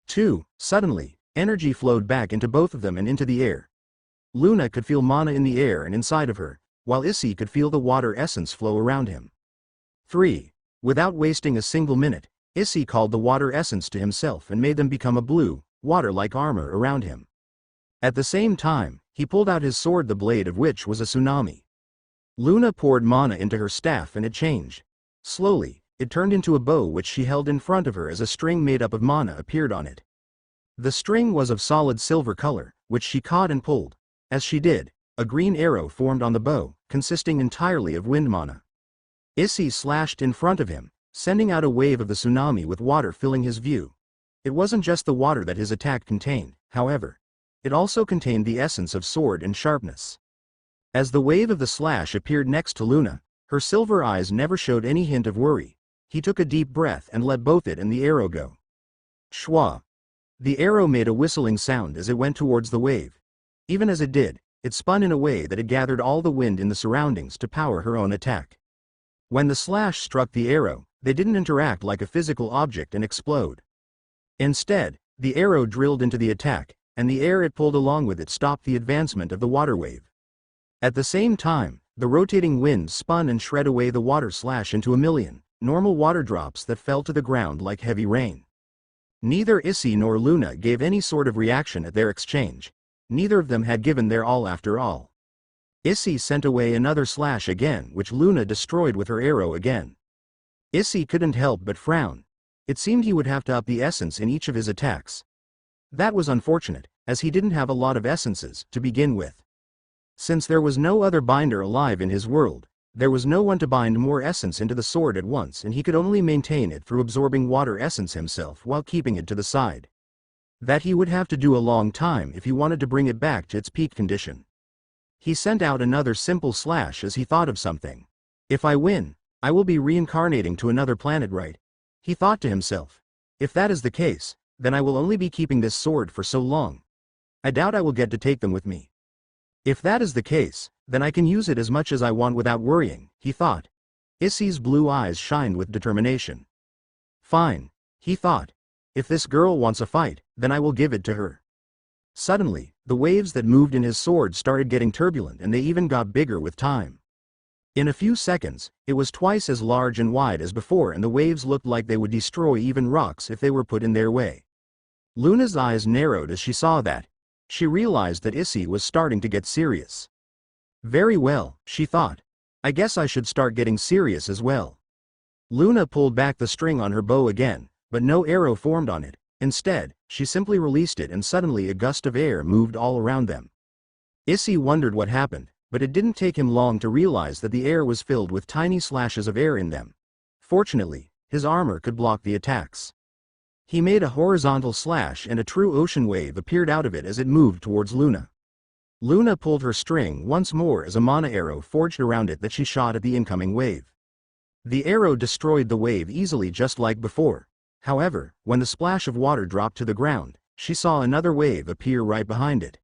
2, suddenly, energy flowed back into both of them and into the air. Luna could feel mana in the air and inside of her, while Issy could feel the water essence flow around him. 3. Without wasting a single minute, Issy called the water essence to himself and made them become a blue, water-like armor around him. At the same time, he pulled out his sword, the blade of which was a tsunami. Luna poured mana into her staff and it changed. Slowly, it turned into a bow which she held in front of her as a string made up of mana appeared on it. The string was of solid silver color, which she caught and pulled. As she did, a green arrow formed on the bow, consisting entirely of wind mana. Issy slashed in front of him, sending out a wave of the tsunami with water filling his view. It wasn't just the water that his attack contained, however. It also contained the essence of sword and sharpness. As the wave of the slash appeared next to Luna, her silver eyes never showed any hint of worry. He took a deep breath and let both it and the arrow go. Schwa. The arrow made a whistling sound as it went towards the wave. Even as it did, it spun in a way that it gathered all the wind in the surroundings to power her own attack. When the slash struck the arrow, they didn't interact like a physical object and explode. Instead, the arrow drilled into the attack, and the air it pulled along with it stopped the advancement of the water wave. At the same time, the rotating wind spun and shred away the water slash into a million normal water drops that fell to the ground like heavy rain. Neither Issy nor Luna gave any sort of reaction at their exchange. Neither of them had given their all after all. Issy sent away another slash again, which Luna destroyed with her arrow again. Issy couldn't help but frown. It seemed he would have to up the essence in each of his attacks. That was unfortunate, as he didn't have a lot of essences to begin with. Since there was no other binder alive in his world, there was no one to bind more essence into the sword at once, and he could only maintain it through absorbing water essence himself while keeping it to the side. That he would have to do a long time if he wanted to bring it back to its peak condition. He sent out another simple slash as he thought of something. If I win, I will be reincarnating to another planet, right? He thought to himself. If that is the case, then I will only be keeping this sword for so long. I doubt I will get to take them with me. If that is the case, then I can use it as much as I want without worrying, he thought. Issy's blue eyes shined with determination. Fine, he thought. If this girl wants a fight, then I will give it to her. Suddenly, the waves that moved in his sword started getting turbulent, and they even got bigger with time. In a few seconds, it was twice as large and wide as before, and the waves looked like they would destroy even rocks if they were put in their way. Luna's eyes narrowed as she saw that. She realized that Issy was starting to get serious. Very well, she thought. I guess I should start getting serious as well. Luna pulled back the string on her bow again, but no arrow formed on it. Instead, she simply released it, and suddenly a gust of air moved all around them. Issy wondered what happened, but it didn't take him long to realize that the air was filled with tiny slashes of air in them. Fortunately, his armor could block the attacks. He made a horizontal slash, and a true ocean wave appeared out of it as it moved towards Luna. Luna pulled her string once more as a mana arrow forged around it that she shot at the incoming wave. The arrow destroyed the wave easily, just like before. However, when the splash of water dropped to the ground, she saw another wave appear right behind it.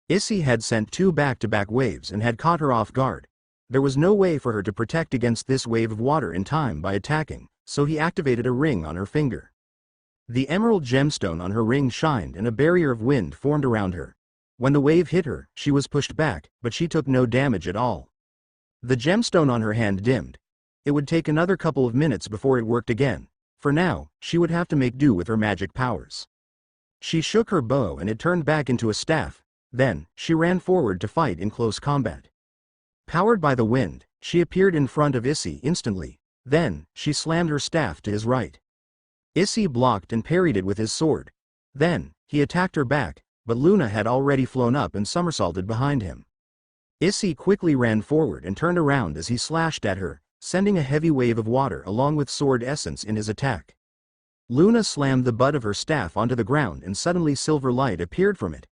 Issy had sent 2 back-to-back waves and had caught her off guard. There was no way for her to protect against this wave of water in time by attacking, so he activated a ring on her finger. The emerald gemstone on her ring shined, and a barrier of wind formed around her. When the wave hit her, she was pushed back, but she took no damage at all. The gemstone on her hand dimmed. It would take another couple of minutes before it worked again. For now, she would have to make do with her magic powers. She shook her bow and it turned back into a staff. Then, she ran forward to fight in close combat. Powered by the wind, she appeared in front of Issy instantly. Then, she slammed her staff to his right. Issy blocked and parried it with his sword. Then, he attacked her back, but Luna had already flown up and somersaulted behind him. Issy quickly ran forward and turned around as he slashed at her, sending a heavy wave of water along with sword essence in his attack. Luna slammed the butt of her staff onto the ground, and suddenly silver light appeared from it.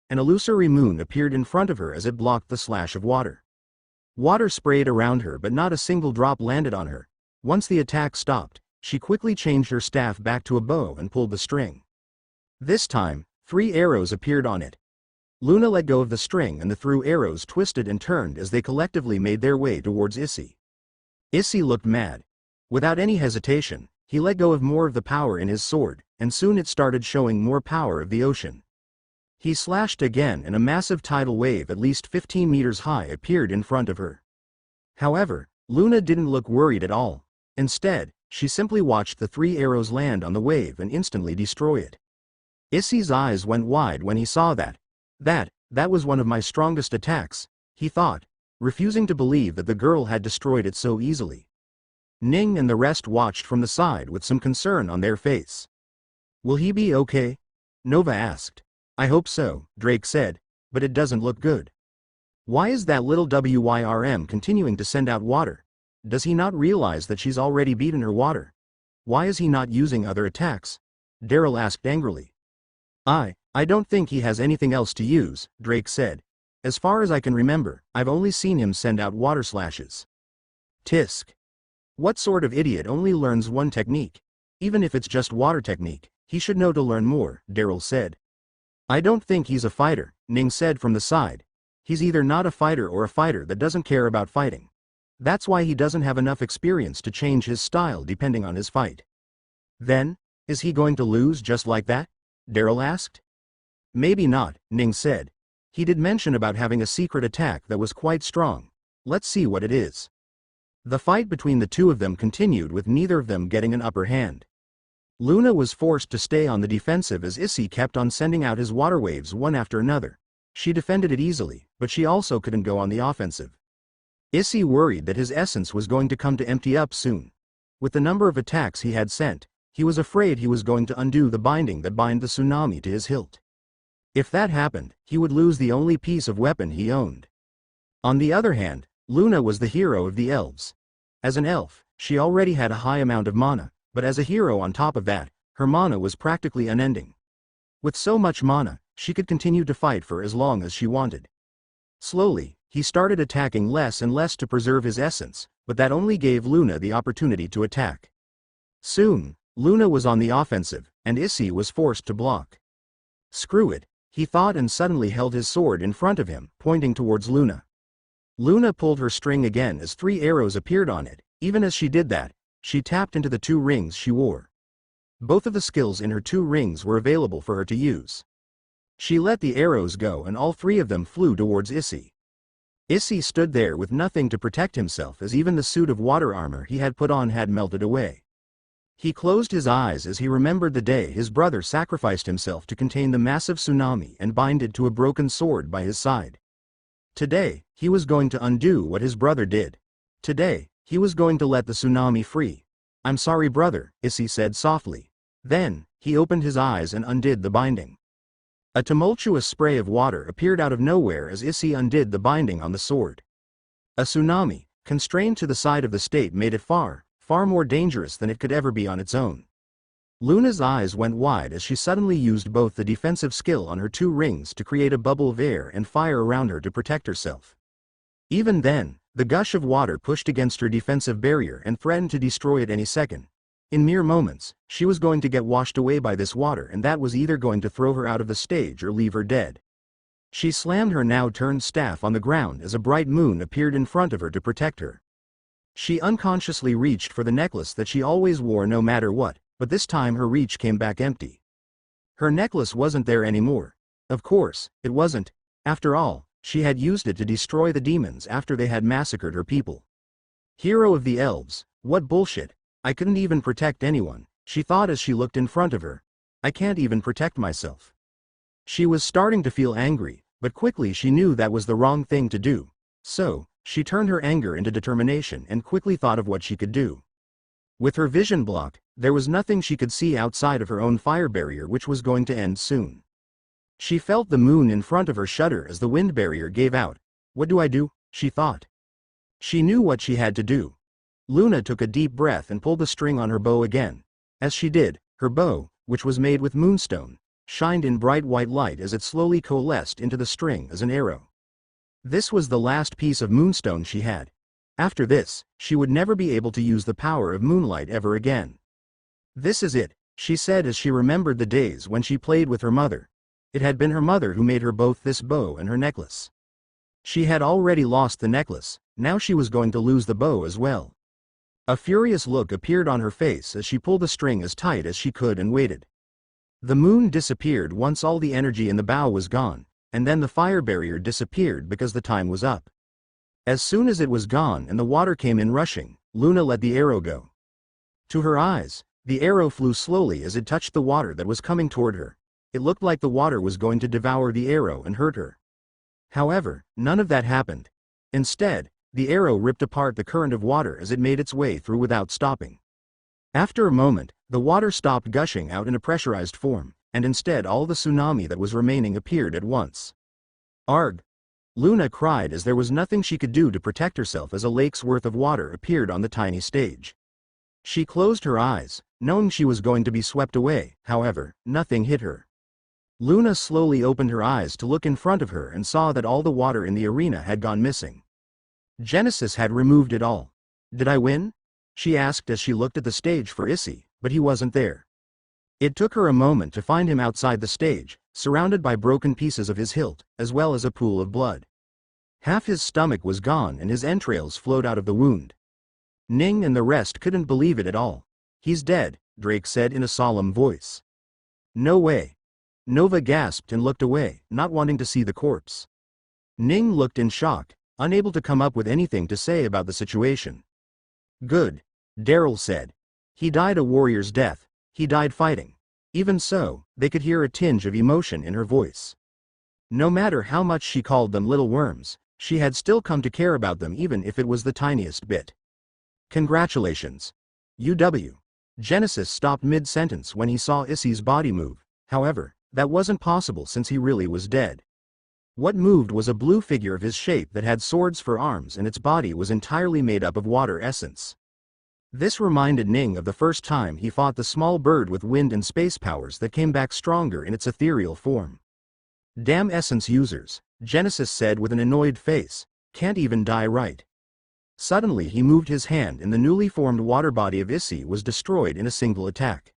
An illusory moon appeared in front of her as it blocked the slash of water. Water sprayed around her, but not a single drop landed on her. Once the attack stopped, she quickly changed her staff back to a bow and pulled the string. This time, 3 arrows appeared on it. Luna let go of the string, and the 3 arrows twisted and turned as they collectively made their way towards Issy. Issy looked mad. Without any hesitation, he let go of more of the power in his sword, and soon it started showing more power of the ocean. He slashed again, and a massive tidal wave at least 15 meters high appeared in front of her. However, Luna didn't look worried at all. Instead, she simply watched the 3 arrows land on the wave and instantly destroy it. Issy's eyes went wide when he saw that. That was one of my strongest attacks, he thought, refusing to believe that the girl had destroyed it so easily. Ning and the rest watched from the side with some concern on their face. Will he be okay? Nova asked. I hope so, Drake said, but it doesn't look good. Why is that little WYRM continuing to send out water? Does he not realize that she's already beaten her water? Why is he not using other attacks? Daryl asked angrily. I don't think he has anything else to use, Drake said. As far as I can remember, I've only seen him send out water slashes. Tisk. What sort of idiot only learns one technique? Even if it's just water technique, he should know to learn more, Daryl said. I don't think he's a fighter, Ning said from the side. He's either not a fighter or a fighter that doesn't care about fighting. That's why he doesn't have enough experience to change his style depending on his fight. Then, is he going to lose just like that? Daryl asked. Maybe not, Ning said. He did mention about having a secret attack that was quite strong. Let's see what it is. The fight between the two of them continued with neither of them getting an upper hand. Luna was forced to stay on the defensive as Issy kept on sending out his water waves one after another. She defended it easily, but she also couldn't go on the offensive. Issy worried that his essence was going to come to empty up soon. With the number of attacks he had sent, he was afraid he was going to undo the binding that bind the tsunami to his hilt. If that happened, he would lose the only piece of weapon he owned. On the other hand, Luna was the hero of the elves. As an elf, she already had a high amount of mana, but as a hero on top of that, her mana was practically unending. With so much mana, she could continue to fight for as long as she wanted. Slowly, he started attacking less and less to preserve his essence, but that only gave Luna the opportunity to attack. Soon, Luna was on the offensive, and Issy was forced to block. Screw it, he thought, and suddenly held his sword in front of him, pointing towards Luna. Luna pulled her string again as 3 arrows appeared on it. Even as she did that, she tapped into the 2 rings she wore. Both of the skills in her 2 rings were available for her to use. She let the arrows go and all three of them flew towards Issy. Issy stood there with nothing to protect himself, as even the suit of water armor he had put on had melted away. He closed his eyes as he remembered the day his brother sacrificed himself to contain the massive tsunami and bind it to a broken sword by his side. Today, he was going to undo what his brother did. Today, he was going to let the tsunami free. "I'm sorry, brother," Issy said softly. Then, he opened his eyes and undid the binding. A tumultuous spray of water appeared out of nowhere as Issy undid the binding on the sword. A tsunami, constrained to the side of the state, made it far more dangerous than it could ever be on its own. Luna's eyes went wide as she suddenly used both the defensive skill on her two rings to create a bubble of air and fire around her to protect herself. Even then, the gush of water pushed against her defensive barrier and threatened to destroy it any second. In mere moments, she was going to get washed away by this water, and that was either going to throw her out of the stage or leave her dead. She slammed her now-turned staff on the ground as a bright moon appeared in front of her to protect her. She unconsciously reached for the necklace that she always wore no matter what, but this time her reach came back empty. Her necklace wasn't there anymore. Of course, it wasn't. After all, she had used it to destroy the demons after they had massacred her people. Hero of the elves, what bullshit. I couldn't even protect anyone, she thought as she looked in front of her. I can't even protect myself. She was starting to feel angry, but quickly she knew that was the wrong thing to do. So, she turned her anger into determination and quickly thought of what she could do. With her vision blocked, there was nothing she could see outside of her own fire barrier, which was going to end soon. She felt the moon in front of her shudder as the wind barrier gave out. What do I do? She thought. She knew what she had to do. Luna took a deep breath and pulled the string on her bow again. As she did, her bow, which was made with moonstone, shined in bright white light as it slowly coalesced into the string as an arrow. This was the last piece of moonstone she had. After this, she would never be able to use the power of moonlight ever again. This is it, she said as she remembered the days when she played with her mother. It had been her mother who made her both this bow and her necklace. She had already lost the necklace, now she was going to lose the bow as well. A furious look appeared on her face as she pulled the string as tight as she could and waited. The moon disappeared once all the energy in the bow was gone, and then the fire barrier disappeared because the time was up. As soon as it was gone and the water came in rushing, Luna let the arrow go. To her eyes, the arrow flew slowly as it touched the water that was coming toward her. It looked like the water was going to devour the arrow and hurt her. However, none of that happened. Instead, the arrow ripped apart the current of water as it made its way through without stopping. After a moment, the water stopped gushing out in a pressurized form, and instead all the tsunami that was remaining appeared at once. Arg! Luna cried as there was nothing she could do to protect herself as a lake's worth of water appeared on the tiny stage. She closed her eyes, knowing she was going to be swept away. However, nothing hit her. Luna slowly opened her eyes to look in front of her and saw that all the water in the arena had gone missing. Genesis had removed it all. Did I win? She asked as she looked at the stage for Issy, but he wasn't there. It took her a moment to find him outside the stage, surrounded by broken pieces of his hilt, as well as a pool of blood. Half his stomach was gone and his entrails flowed out of the wound. Ning and the rest couldn't believe it at all. He's dead, Drake said in a solemn voice. No way. Nova gasped and looked away, not wanting to see the corpse. Ning looked in shock, unable to come up with anything to say about the situation. Good, Daryl said. He died a warrior's death. He died fighting. Even so, they could hear a tinge of emotion in her voice. No matter how much she called them little worms, she had still come to care about them even if it was the tiniest bit. Congratulations. UW. Genesis stopped mid-sentence when he saw Issy's body move. However, that wasn't possible since he really was dead. What moved was a blue figure of his shape that had swords for arms and its body was entirely made up of water essence. This reminded Ning of the first time he fought the small bird with wind and space powers that came back stronger in its ethereal form. Damn essence users, Genesis said with an annoyed face, can't even die right. Suddenly he moved his hand and the newly formed water body of Issy was destroyed in a single attack.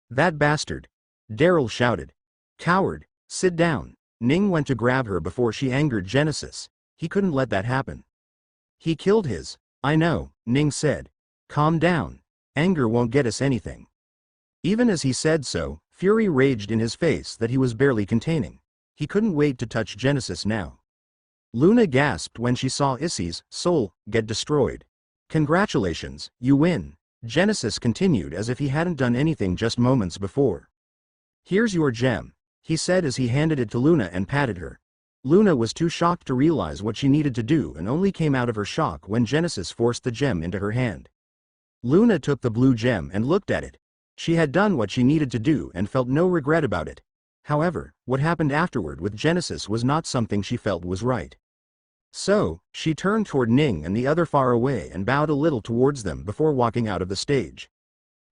That bastard! Daryl shouted. Coward, sit down. Ning went to grab her before she angered Genesis. He couldn't let that happen. He killed his. I know, Ning said. Calm down. Anger won't get us anything. Even as he said so, fury raged in his face that he was barely containing. He couldn't wait to touch Genesis now. Luna gasped when she saw Issy's soul get destroyed. Congratulations, you win. Genesis continued as if he hadn't done anything just moments before. Here's your gem, he said as he handed it to Luna and patted her. Luna was too shocked to realize what she needed to do and only came out of her shock when Genesis forced the gem into her hand. Luna took the blue gem and looked at it. She had done what she needed to do and felt no regret about it. However, what happened afterward with Genesis was not something she felt was right. So, she turned toward Ning and the other far away and bowed a little towards them before walking out of the stage.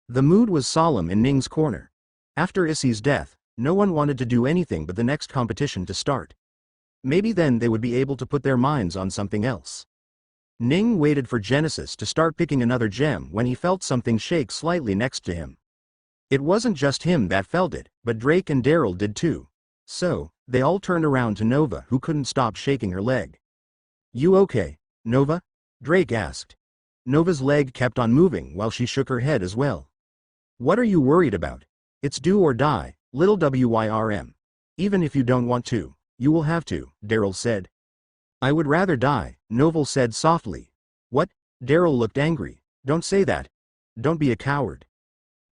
The mood was solemn in Ning's corner. After Issy's death, no one wanted to do anything but the next competition to start. Maybe then they would be able to put their minds on something else. Ning waited for Genesis to start picking another gem when he felt something shake slightly next to him. It wasn't just him that felt it, but Drake and Daryl did too. So, they all turned around to Nova, who couldn't stop shaking her leg. You okay, Nova? Drake asked. Nova's leg kept on moving while she shook her head as well. What are you worried about? It's do or die, little WYRM. Even if you don't want to, you will have to, Daryl said. I would rather die, Novel said softly. What? Daryl looked angry. Don't say that. Don't be a coward.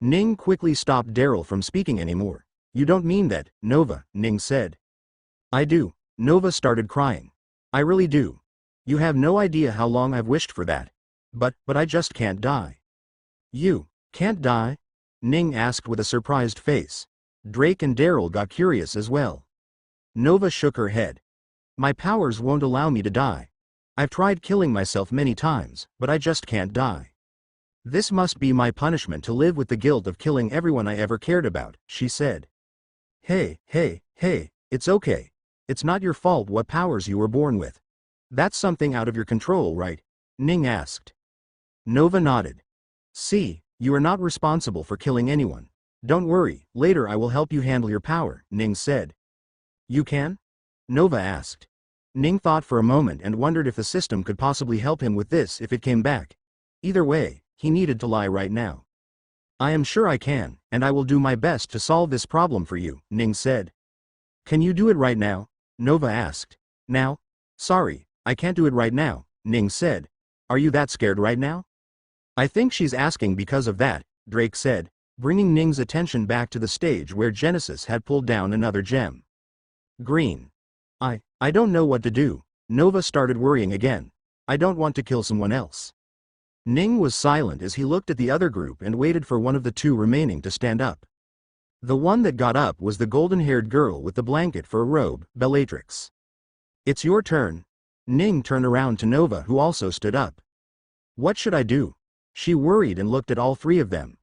Ning quickly stopped Daryl from speaking anymore. You don't mean that, Nova, Ning said. I do. Nova started crying. I really do. You have no idea how long I've wished for that. But I just can't die. You can't die? Ning asked with a surprised face. Drake and Daryl got curious as well. Nova shook her head. My powers won't allow me to die. I've tried killing myself many times, but I just can't die. This must be my punishment to live with the guilt of killing everyone I ever cared about, she said. Hey, it's okay. It's not your fault what powers you were born with. That's something out of your control, right? Ning asked. Nova nodded. See, you are not responsible for killing anyone. Don't worry, later I will help you handle your power, Ning said. You can? Nova asked. Ning thought for a moment and wondered if the system could possibly help him with this if it came back. Either way, he needed to lie right now. I am sure I can, and I will do my best to solve this problem for you, Ning said. Can you do it right now? Nova asked. Now? Sorry, I can't do it right now, Ning said. Are you that scared right now? I think she's asking because of that, Drake said, bringing Ning's attention back to the stage where Genesis had pulled down another gem. Green. I don't know what to do. Nova started worrying again. I don't want to kill someone else. Ning was silent as he looked at the other group and waited for one of the two remaining to stand up. The one that got up was the golden-haired girl with the blanket for a robe, Bellatrix. It's your turn. Ning turned around to Nova, who also stood up. What should I do? She worried and looked at all three of them.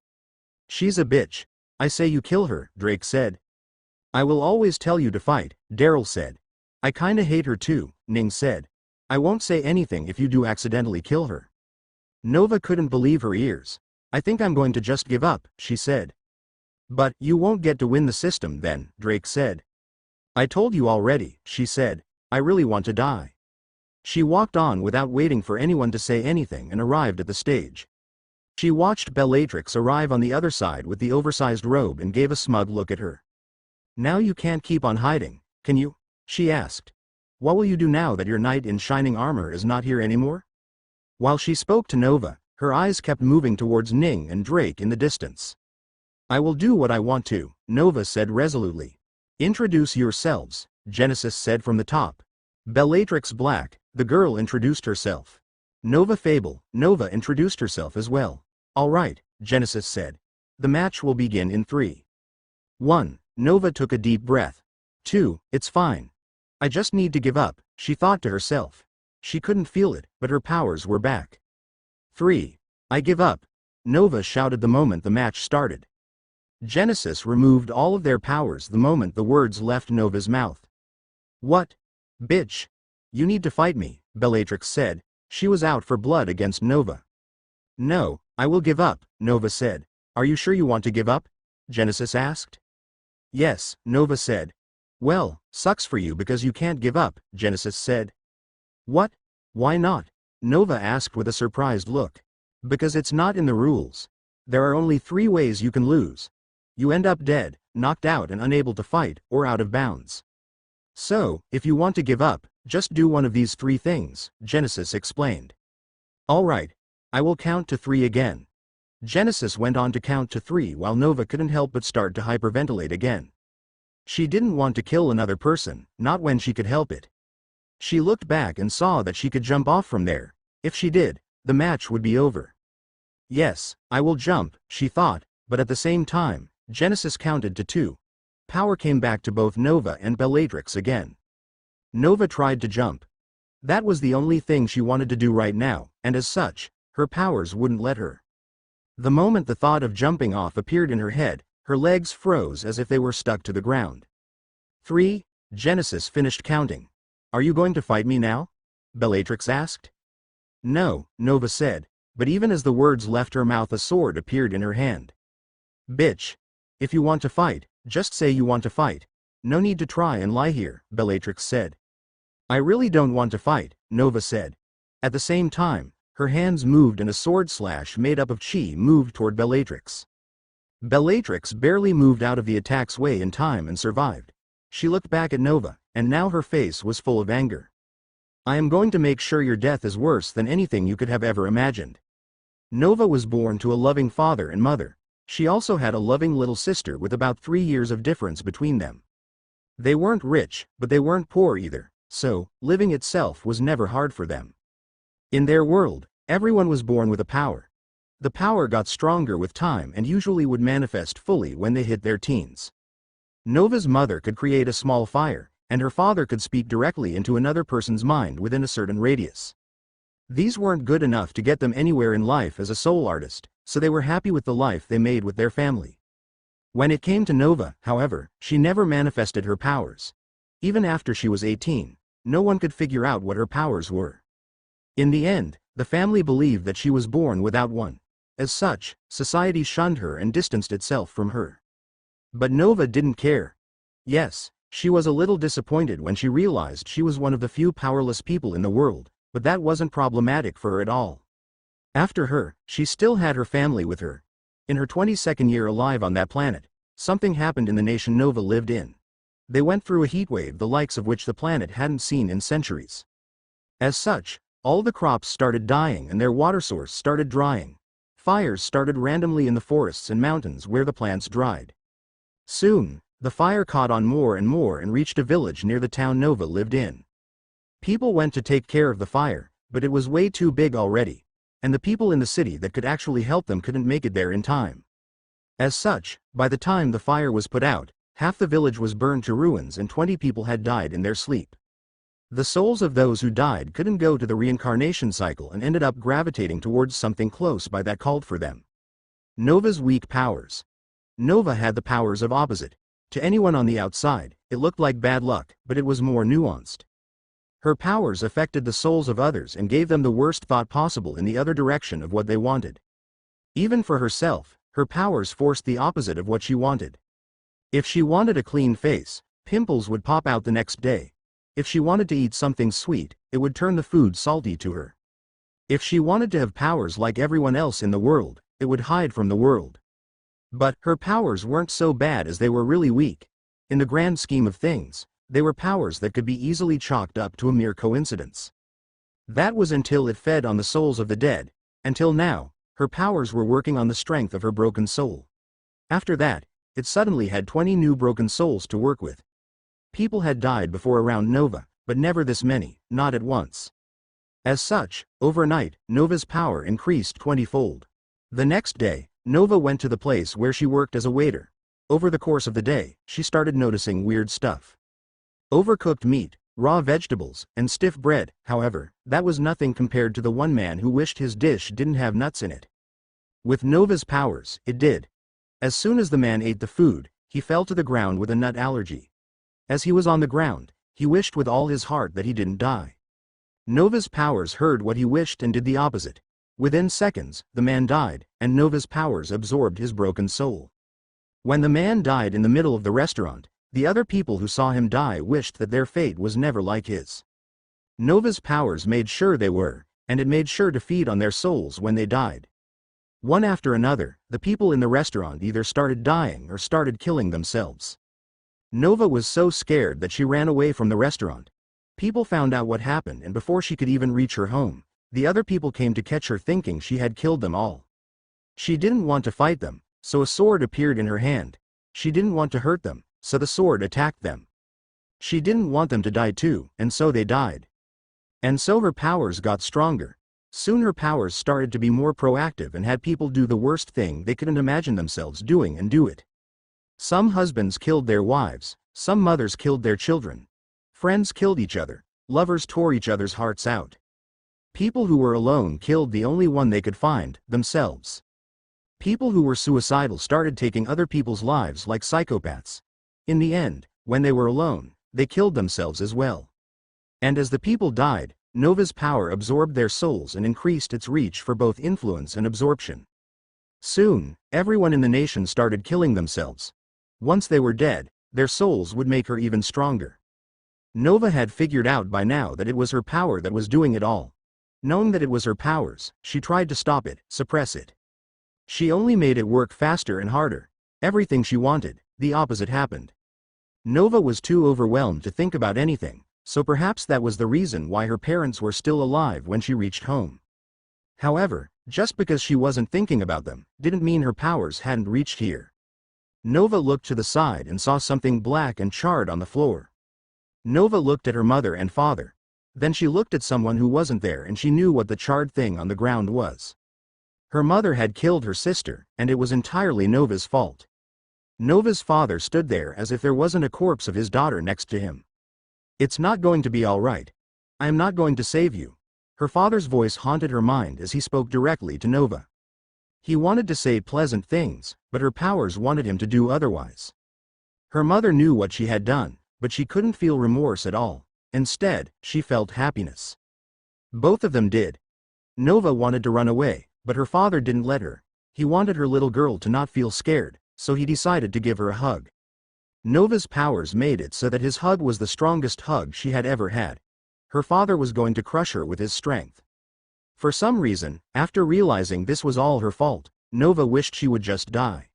She's a bitch. I say you kill her, Drake said. I will always tell you to fight, Daryl said. I kinda hate her too, Ning said. I won't say anything if you do accidentally kill her. Nova couldn't believe her ears. I think I'm going to just give up, she said. But you won't get to win the system then, Drake said. I told you already, she said. I really want to die. She walked on without waiting for anyone to say anything and arrived at the stage. She watched Bellatrix arrive on the other side with the oversized robe and gave a smug look at her. Now you can't keep on hiding, can you? She asked. What will you do now that your knight in shining armor is not here anymore? While she spoke to Nova, her eyes kept moving towards Ning and Drake in the distance. I will do what I want to, Nova said resolutely. Introduce yourselves, Genesis said from the top. Bellatrix Black, the girl introduced herself. Nova Fable, Nova introduced herself as well. All right, Genesis said. The match will begin in 3. 1. Nova took a deep breath. 2. It's fine. I just need to give up, she thought to herself. She couldn't feel it, but her powers were back. 3. I give up, Nova shouted the moment the match started. Genesis removed all of their powers the moment the words left Nova's mouth. What? Bitch. You need to fight me, Bellatrix said. She was out for blood against Nova. No, I will give up, Nova said. Are you sure you want to give up? Genesis asked. Yes, Nova said. Well, sucks for you because you can't give up, Genesis said. What? Why not? Nova asked with a surprised look. Because it's not in the rules. There are only 3 ways you can lose. You end up dead, knocked out and unable to fight, or out of bounds. So, if you want to give up, just do one of these 3 things, Genesis explained. Alright, I will count to 3 again. Genesis went on to count to 3 while Nova couldn't help but start to hyperventilate again. She didn't want to kill another person, not when she could help it. She looked back and saw that she could jump off from there. If she did, the match would be over. Yes, I will jump, she thought, but at the same time, Genesis counted to 2. Power came back to both Nova and Bellatrix again. Nova tried to jump. That was the only thing she wanted to do right now, and as such, her powers wouldn't let her. The moment the thought of jumping off appeared in her head, her legs froze as if they were stuck to the ground. 3, Genesis finished counting. Are you going to fight me now? Bellatrix asked. No, Nova said, but even as the words left her mouth a sword appeared in her hand. Bitch. If you want to fight, just say you want to fight. No need to try and lie here, Bellatrix said. I really don't want to fight, Nova said. At the same time, her hands moved and a sword slash made up of chi moved toward Bellatrix. Bellatrix barely moved out of the attack's way in time and survived. She looked back at Nova, and now her face was full of anger. I am going to make sure your death is worse than anything you could have ever imagined. Nova was born to a loving father and mother. She also had a loving little sister with about 3 years of difference between them. They weren't rich, but they weren't poor either, so, living itself was never hard for them. In their world, everyone was born with a power. The power got stronger with time and usually would manifest fully when they hit their teens. Nova's mother could create a small fire, and her father could speak directly into another person's mind within a certain radius. These weren't good enough to get them anywhere in life as a soul artist, so they were happy with the life they made with their family. When it came to Nova, however, she never manifested her powers. Even after she was 18, no one could figure out what her powers were. In the end, the family believed that she was born without one. As such, society shunned her and distanced itself from her. But Nova didn't care. Yes, she was a little disappointed when she realized she was one of the few powerless people in the world, but that wasn't problematic for her at all. After her, she still had her family with her. In her 22nd year alive on that planet, something happened in the nation Nova lived in. They went through a heatwave the likes of which the planet hadn't seen in centuries. As such, all the crops started dying and their water source started drying. Fires started randomly in the forests and mountains where the plants dried. Soon, the fire caught on more and reached a village near the town Nova lived in. People went to take care of the fire, but it was way too big already, and the people in the city that could actually help them couldn't make it there in time. As such, by the time the fire was put out, half the village was burned to ruins and 20 people had died in their sleep. The souls of those who died couldn't go to the reincarnation cycle and ended up gravitating towards something close by that called for them. Nova's weak powers. Nova had the powers of opposite. To anyone on the outside, it looked like bad luck, but it was more nuanced. Her powers affected the souls of others and gave them the worst thought possible in the other direction of what they wanted. Even for herself, her powers forced the opposite of what she wanted. If she wanted a clean face, pimples would pop out the next day. If she wanted to eat something sweet, it would turn the food salty to her. If she wanted to have powers like everyone else in the world, it would hide from the world. But her powers weren't so bad as they were really weak. In the grand scheme of things, they were powers that could be easily chalked up to a mere coincidence. That was until it fed on the souls of the dead. Until now, her powers were working on the strength of her broken soul. After that, it suddenly had 20 new broken souls to work with. People had died before around Nova, but never this many, not at once. As such, overnight, Nova's power increased 20-fold. The next day, Nova went to the place where she worked as a waiter. Over the course of the day, she started noticing weird stuff. Overcooked meat, raw vegetables, and stiff bread. However, that was nothing compared to the one man who wished his dish didn't have nuts in it. With Nova's powers, it did. As soon as the man ate the food, he fell to the ground with a nut allergy. As he was on the ground, he wished with all his heart that he didn't die. Nova's powers heard what he wished and did the opposite. Within seconds, the man died, and Nova's powers absorbed his broken soul. When the man died in the middle of the restaurant, the other people who saw him die wished that their fate was never like his. Nova's powers made sure they were, and it made sure to feed on their souls when they died. One after another, the people in the restaurant either started dying or started killing themselves. Nova was so scared that she ran away from the restaurant. People found out what happened, and before she could even reach her home, the other people came to catch her, thinking she had killed them all. She didn't want to fight them, so a sword appeared in her hand. She didn't want to hurt them, so the sword attacked them. She didn't want them to die too, and so they died. And so her powers got stronger. Soon her powers started to be more proactive and had people do the worst thing they couldn't imagine themselves doing and do it. Some husbands killed their wives, some mothers killed their children. Friends killed each other, lovers tore each other's hearts out. People who were alone killed the only one they could find, themselves. People who were suicidal started taking other people's lives like psychopaths. In the end, when they were alone, they killed themselves as well. And as the people died, Nova's power absorbed their souls and increased its reach for both influence and absorption. Soon, everyone in the nation started killing themselves. Once they were dead, their souls would make her even stronger. Nova had figured out by now that it was her power that was doing it all. Knowing that it was her powers, she tried to stop it, suppress it. She only made it work faster and harder. Everything she wanted, the opposite happened. Nova was too overwhelmed to think about anything, so perhaps that was the reason why her parents were still alive when she reached home. However, just because she wasn't thinking about them, didn't mean her powers hadn't reached here. Nova looked to the side and saw something black and charred on the floor. Nova looked at her mother and father. Then she looked at someone who wasn't there, and she knew what the charred thing on the ground was. Her mother had killed her sister, and it was entirely Nova's fault. Nova's father stood there as if there wasn't a corpse of his daughter next to him. "It's not going to be all right. I am not going to save you." Her father's voice haunted her mind as he spoke directly to Nova. He wanted to say pleasant things, but her powers wanted him to do otherwise. Her mother knew what she had done, but she couldn't feel remorse at all. Instead, she felt happiness. Both of them did. Nova wanted to run away, but her father didn't let her. He wanted her little girl to not feel scared, so he decided to give her a hug. Nova's powers made it so that his hug was the strongest hug she had ever had. Her father was going to crush her with his strength. For some reason, after realizing this was all her fault, Nova wished she would just die.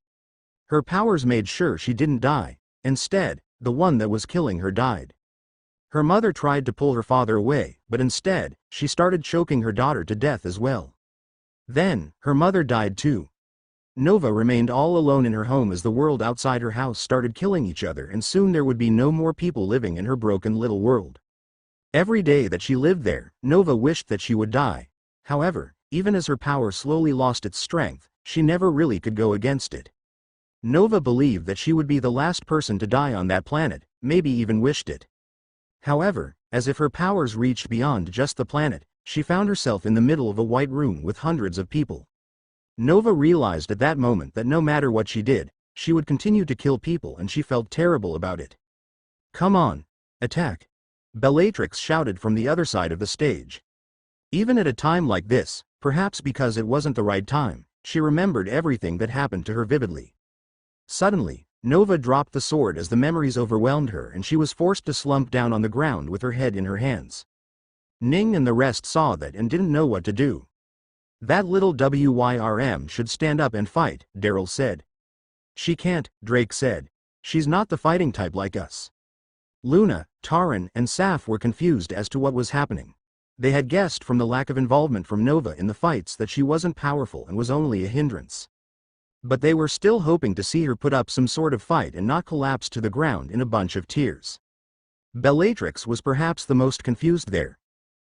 Her powers made sure she didn't die. Instead, the one that was killing her died. Her mother tried to pull her father away, but instead, she started choking her daughter to death as well. Then, her mother died too. Nova remained all alone in her home as the world outside her house started killing each other, and soon there would be no more people living in her broken little world. Every day that she lived there, Nova wished that she would die. However, even as her power slowly lost its strength, she never really could go against it. Nova believed that she would be the last person to die on that planet, maybe even wished it. However, as if her powers reached beyond just the planet, she found herself in the middle of a white room with hundreds of people. Nova realized at that moment that no matter what she did, she would continue to kill people, and she felt terrible about it. "Come on, attack!" Bellatrix shouted from the other side of the stage. Even at a time like this, perhaps because it wasn't the right time, she remembered everything that happened to her vividly. Suddenly, Nova dropped the sword as the memories overwhelmed her, and she was forced to slump down on the ground with her head in her hands. Ning and the rest saw that and didn't know what to do. "That little Wyrm should stand up and fight," Daryl said. "She can't," Drake said. "She's not the fighting type like us." Luna, Taran, and Saf were confused as to what was happening. They had guessed from the lack of involvement from Nova in the fights that she wasn't powerful and was only a hindrance. But they were still hoping to see her put up some sort of fight and not collapse to the ground in a bunch of tears. Bellatrix was perhaps the most confused there.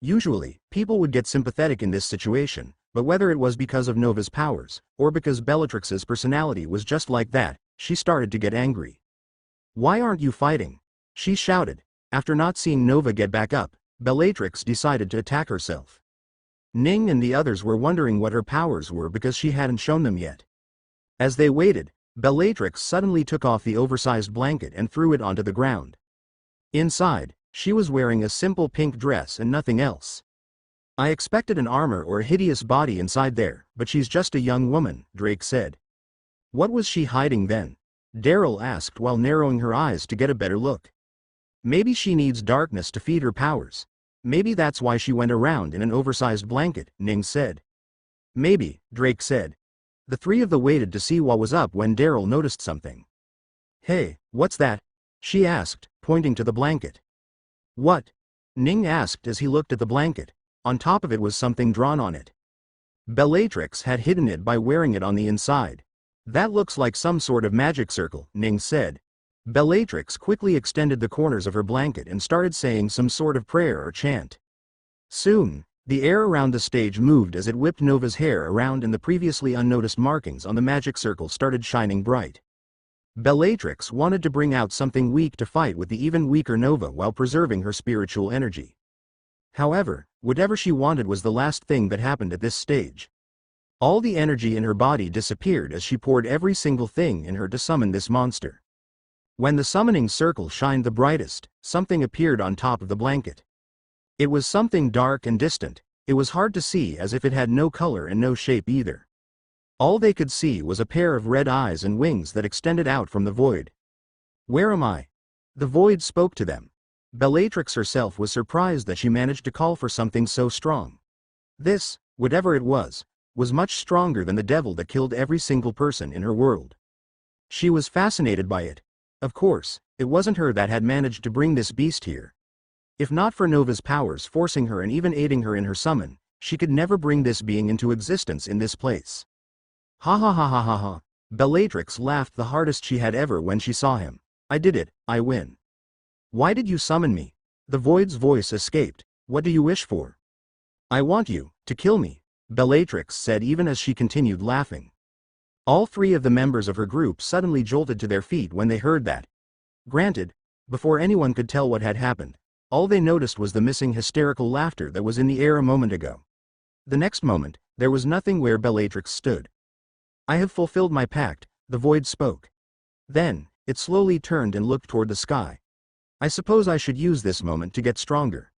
Usually, people would get sympathetic in this situation, but whether it was because of Nova's powers, or because Bellatrix's personality was just like that, she started to get angry. "Why aren't you fighting?" she shouted. After not seeing Nova get back up, Bellatrix decided to attack herself. Ning and the others were wondering what her powers were because she hadn't shown them yet. As they waited, Bellatrix suddenly took off the oversized blanket and threw it onto the ground. Inside, she was wearing a simple pink dress and nothing else. "I expected an armor or a hideous body inside there, but she's just a young woman," Drake said. "What was she hiding then?" Daryl asked while narrowing her eyes to get a better look. "Maybe she needs darkness to feed her powers. Maybe that's why she went around in an oversized blanket," Ning said. "Maybe," Drake said. The three of them waited to see what was up when Daryl noticed something. "Hey, what's that?" she asked, pointing to the blanket. What? Ning asked as he looked at the blanket. On top of it was something drawn on it. Bellatrix had hidden it by wearing it on the inside. That looks like some sort of magic circle, Ning said. Bellatrix quickly extended the corners of her blanket and started saying some sort of prayer or chant. Soon, the air around the stage moved as it whipped Nova's hair around and the previously unnoticed markings on the magic circle started shining bright. Bellatrix wanted to bring out something weak to fight with the even weaker Nova while preserving her spiritual energy. However, whatever she wanted was the last thing that happened at this stage. All the energy in her body disappeared as she poured every single thing in her to summon this monster. When the summoning circle shined the brightest, something appeared on top of the blanket. It was something dark and distant. It was hard to see as if it had no color and no shape either. All they could see was a pair of red eyes and wings that extended out from the void. Where am I? The void spoke to them. Bellatrix herself was surprised that she managed to call for something so strong. This, whatever it was much stronger than the devil that killed every single person in her world. She was fascinated by it. Of course, it wasn't her that had managed to bring this beast here. If not for Nova's powers forcing her and even aiding her in her summon, she could never bring this being into existence in this place. Ha ha ha ha ha ha. Bellatrix laughed the hardest she had ever when she saw him. I did it, I win. Why did you summon me? The void's voice escaped. What do you wish for? I want you to kill me, Bellatrix said even as she continued laughing. All three of the members of her group suddenly jolted to their feet when they heard that. Granted, before anyone could tell what had happened, all they noticed was the missing hysterical laughter that was in the air a moment ago. The next moment, there was nothing where Bellatrix stood. I have fulfilled my pact, the void spoke. Then, it slowly turned and looked toward the sky. I suppose I should use this moment to get stronger.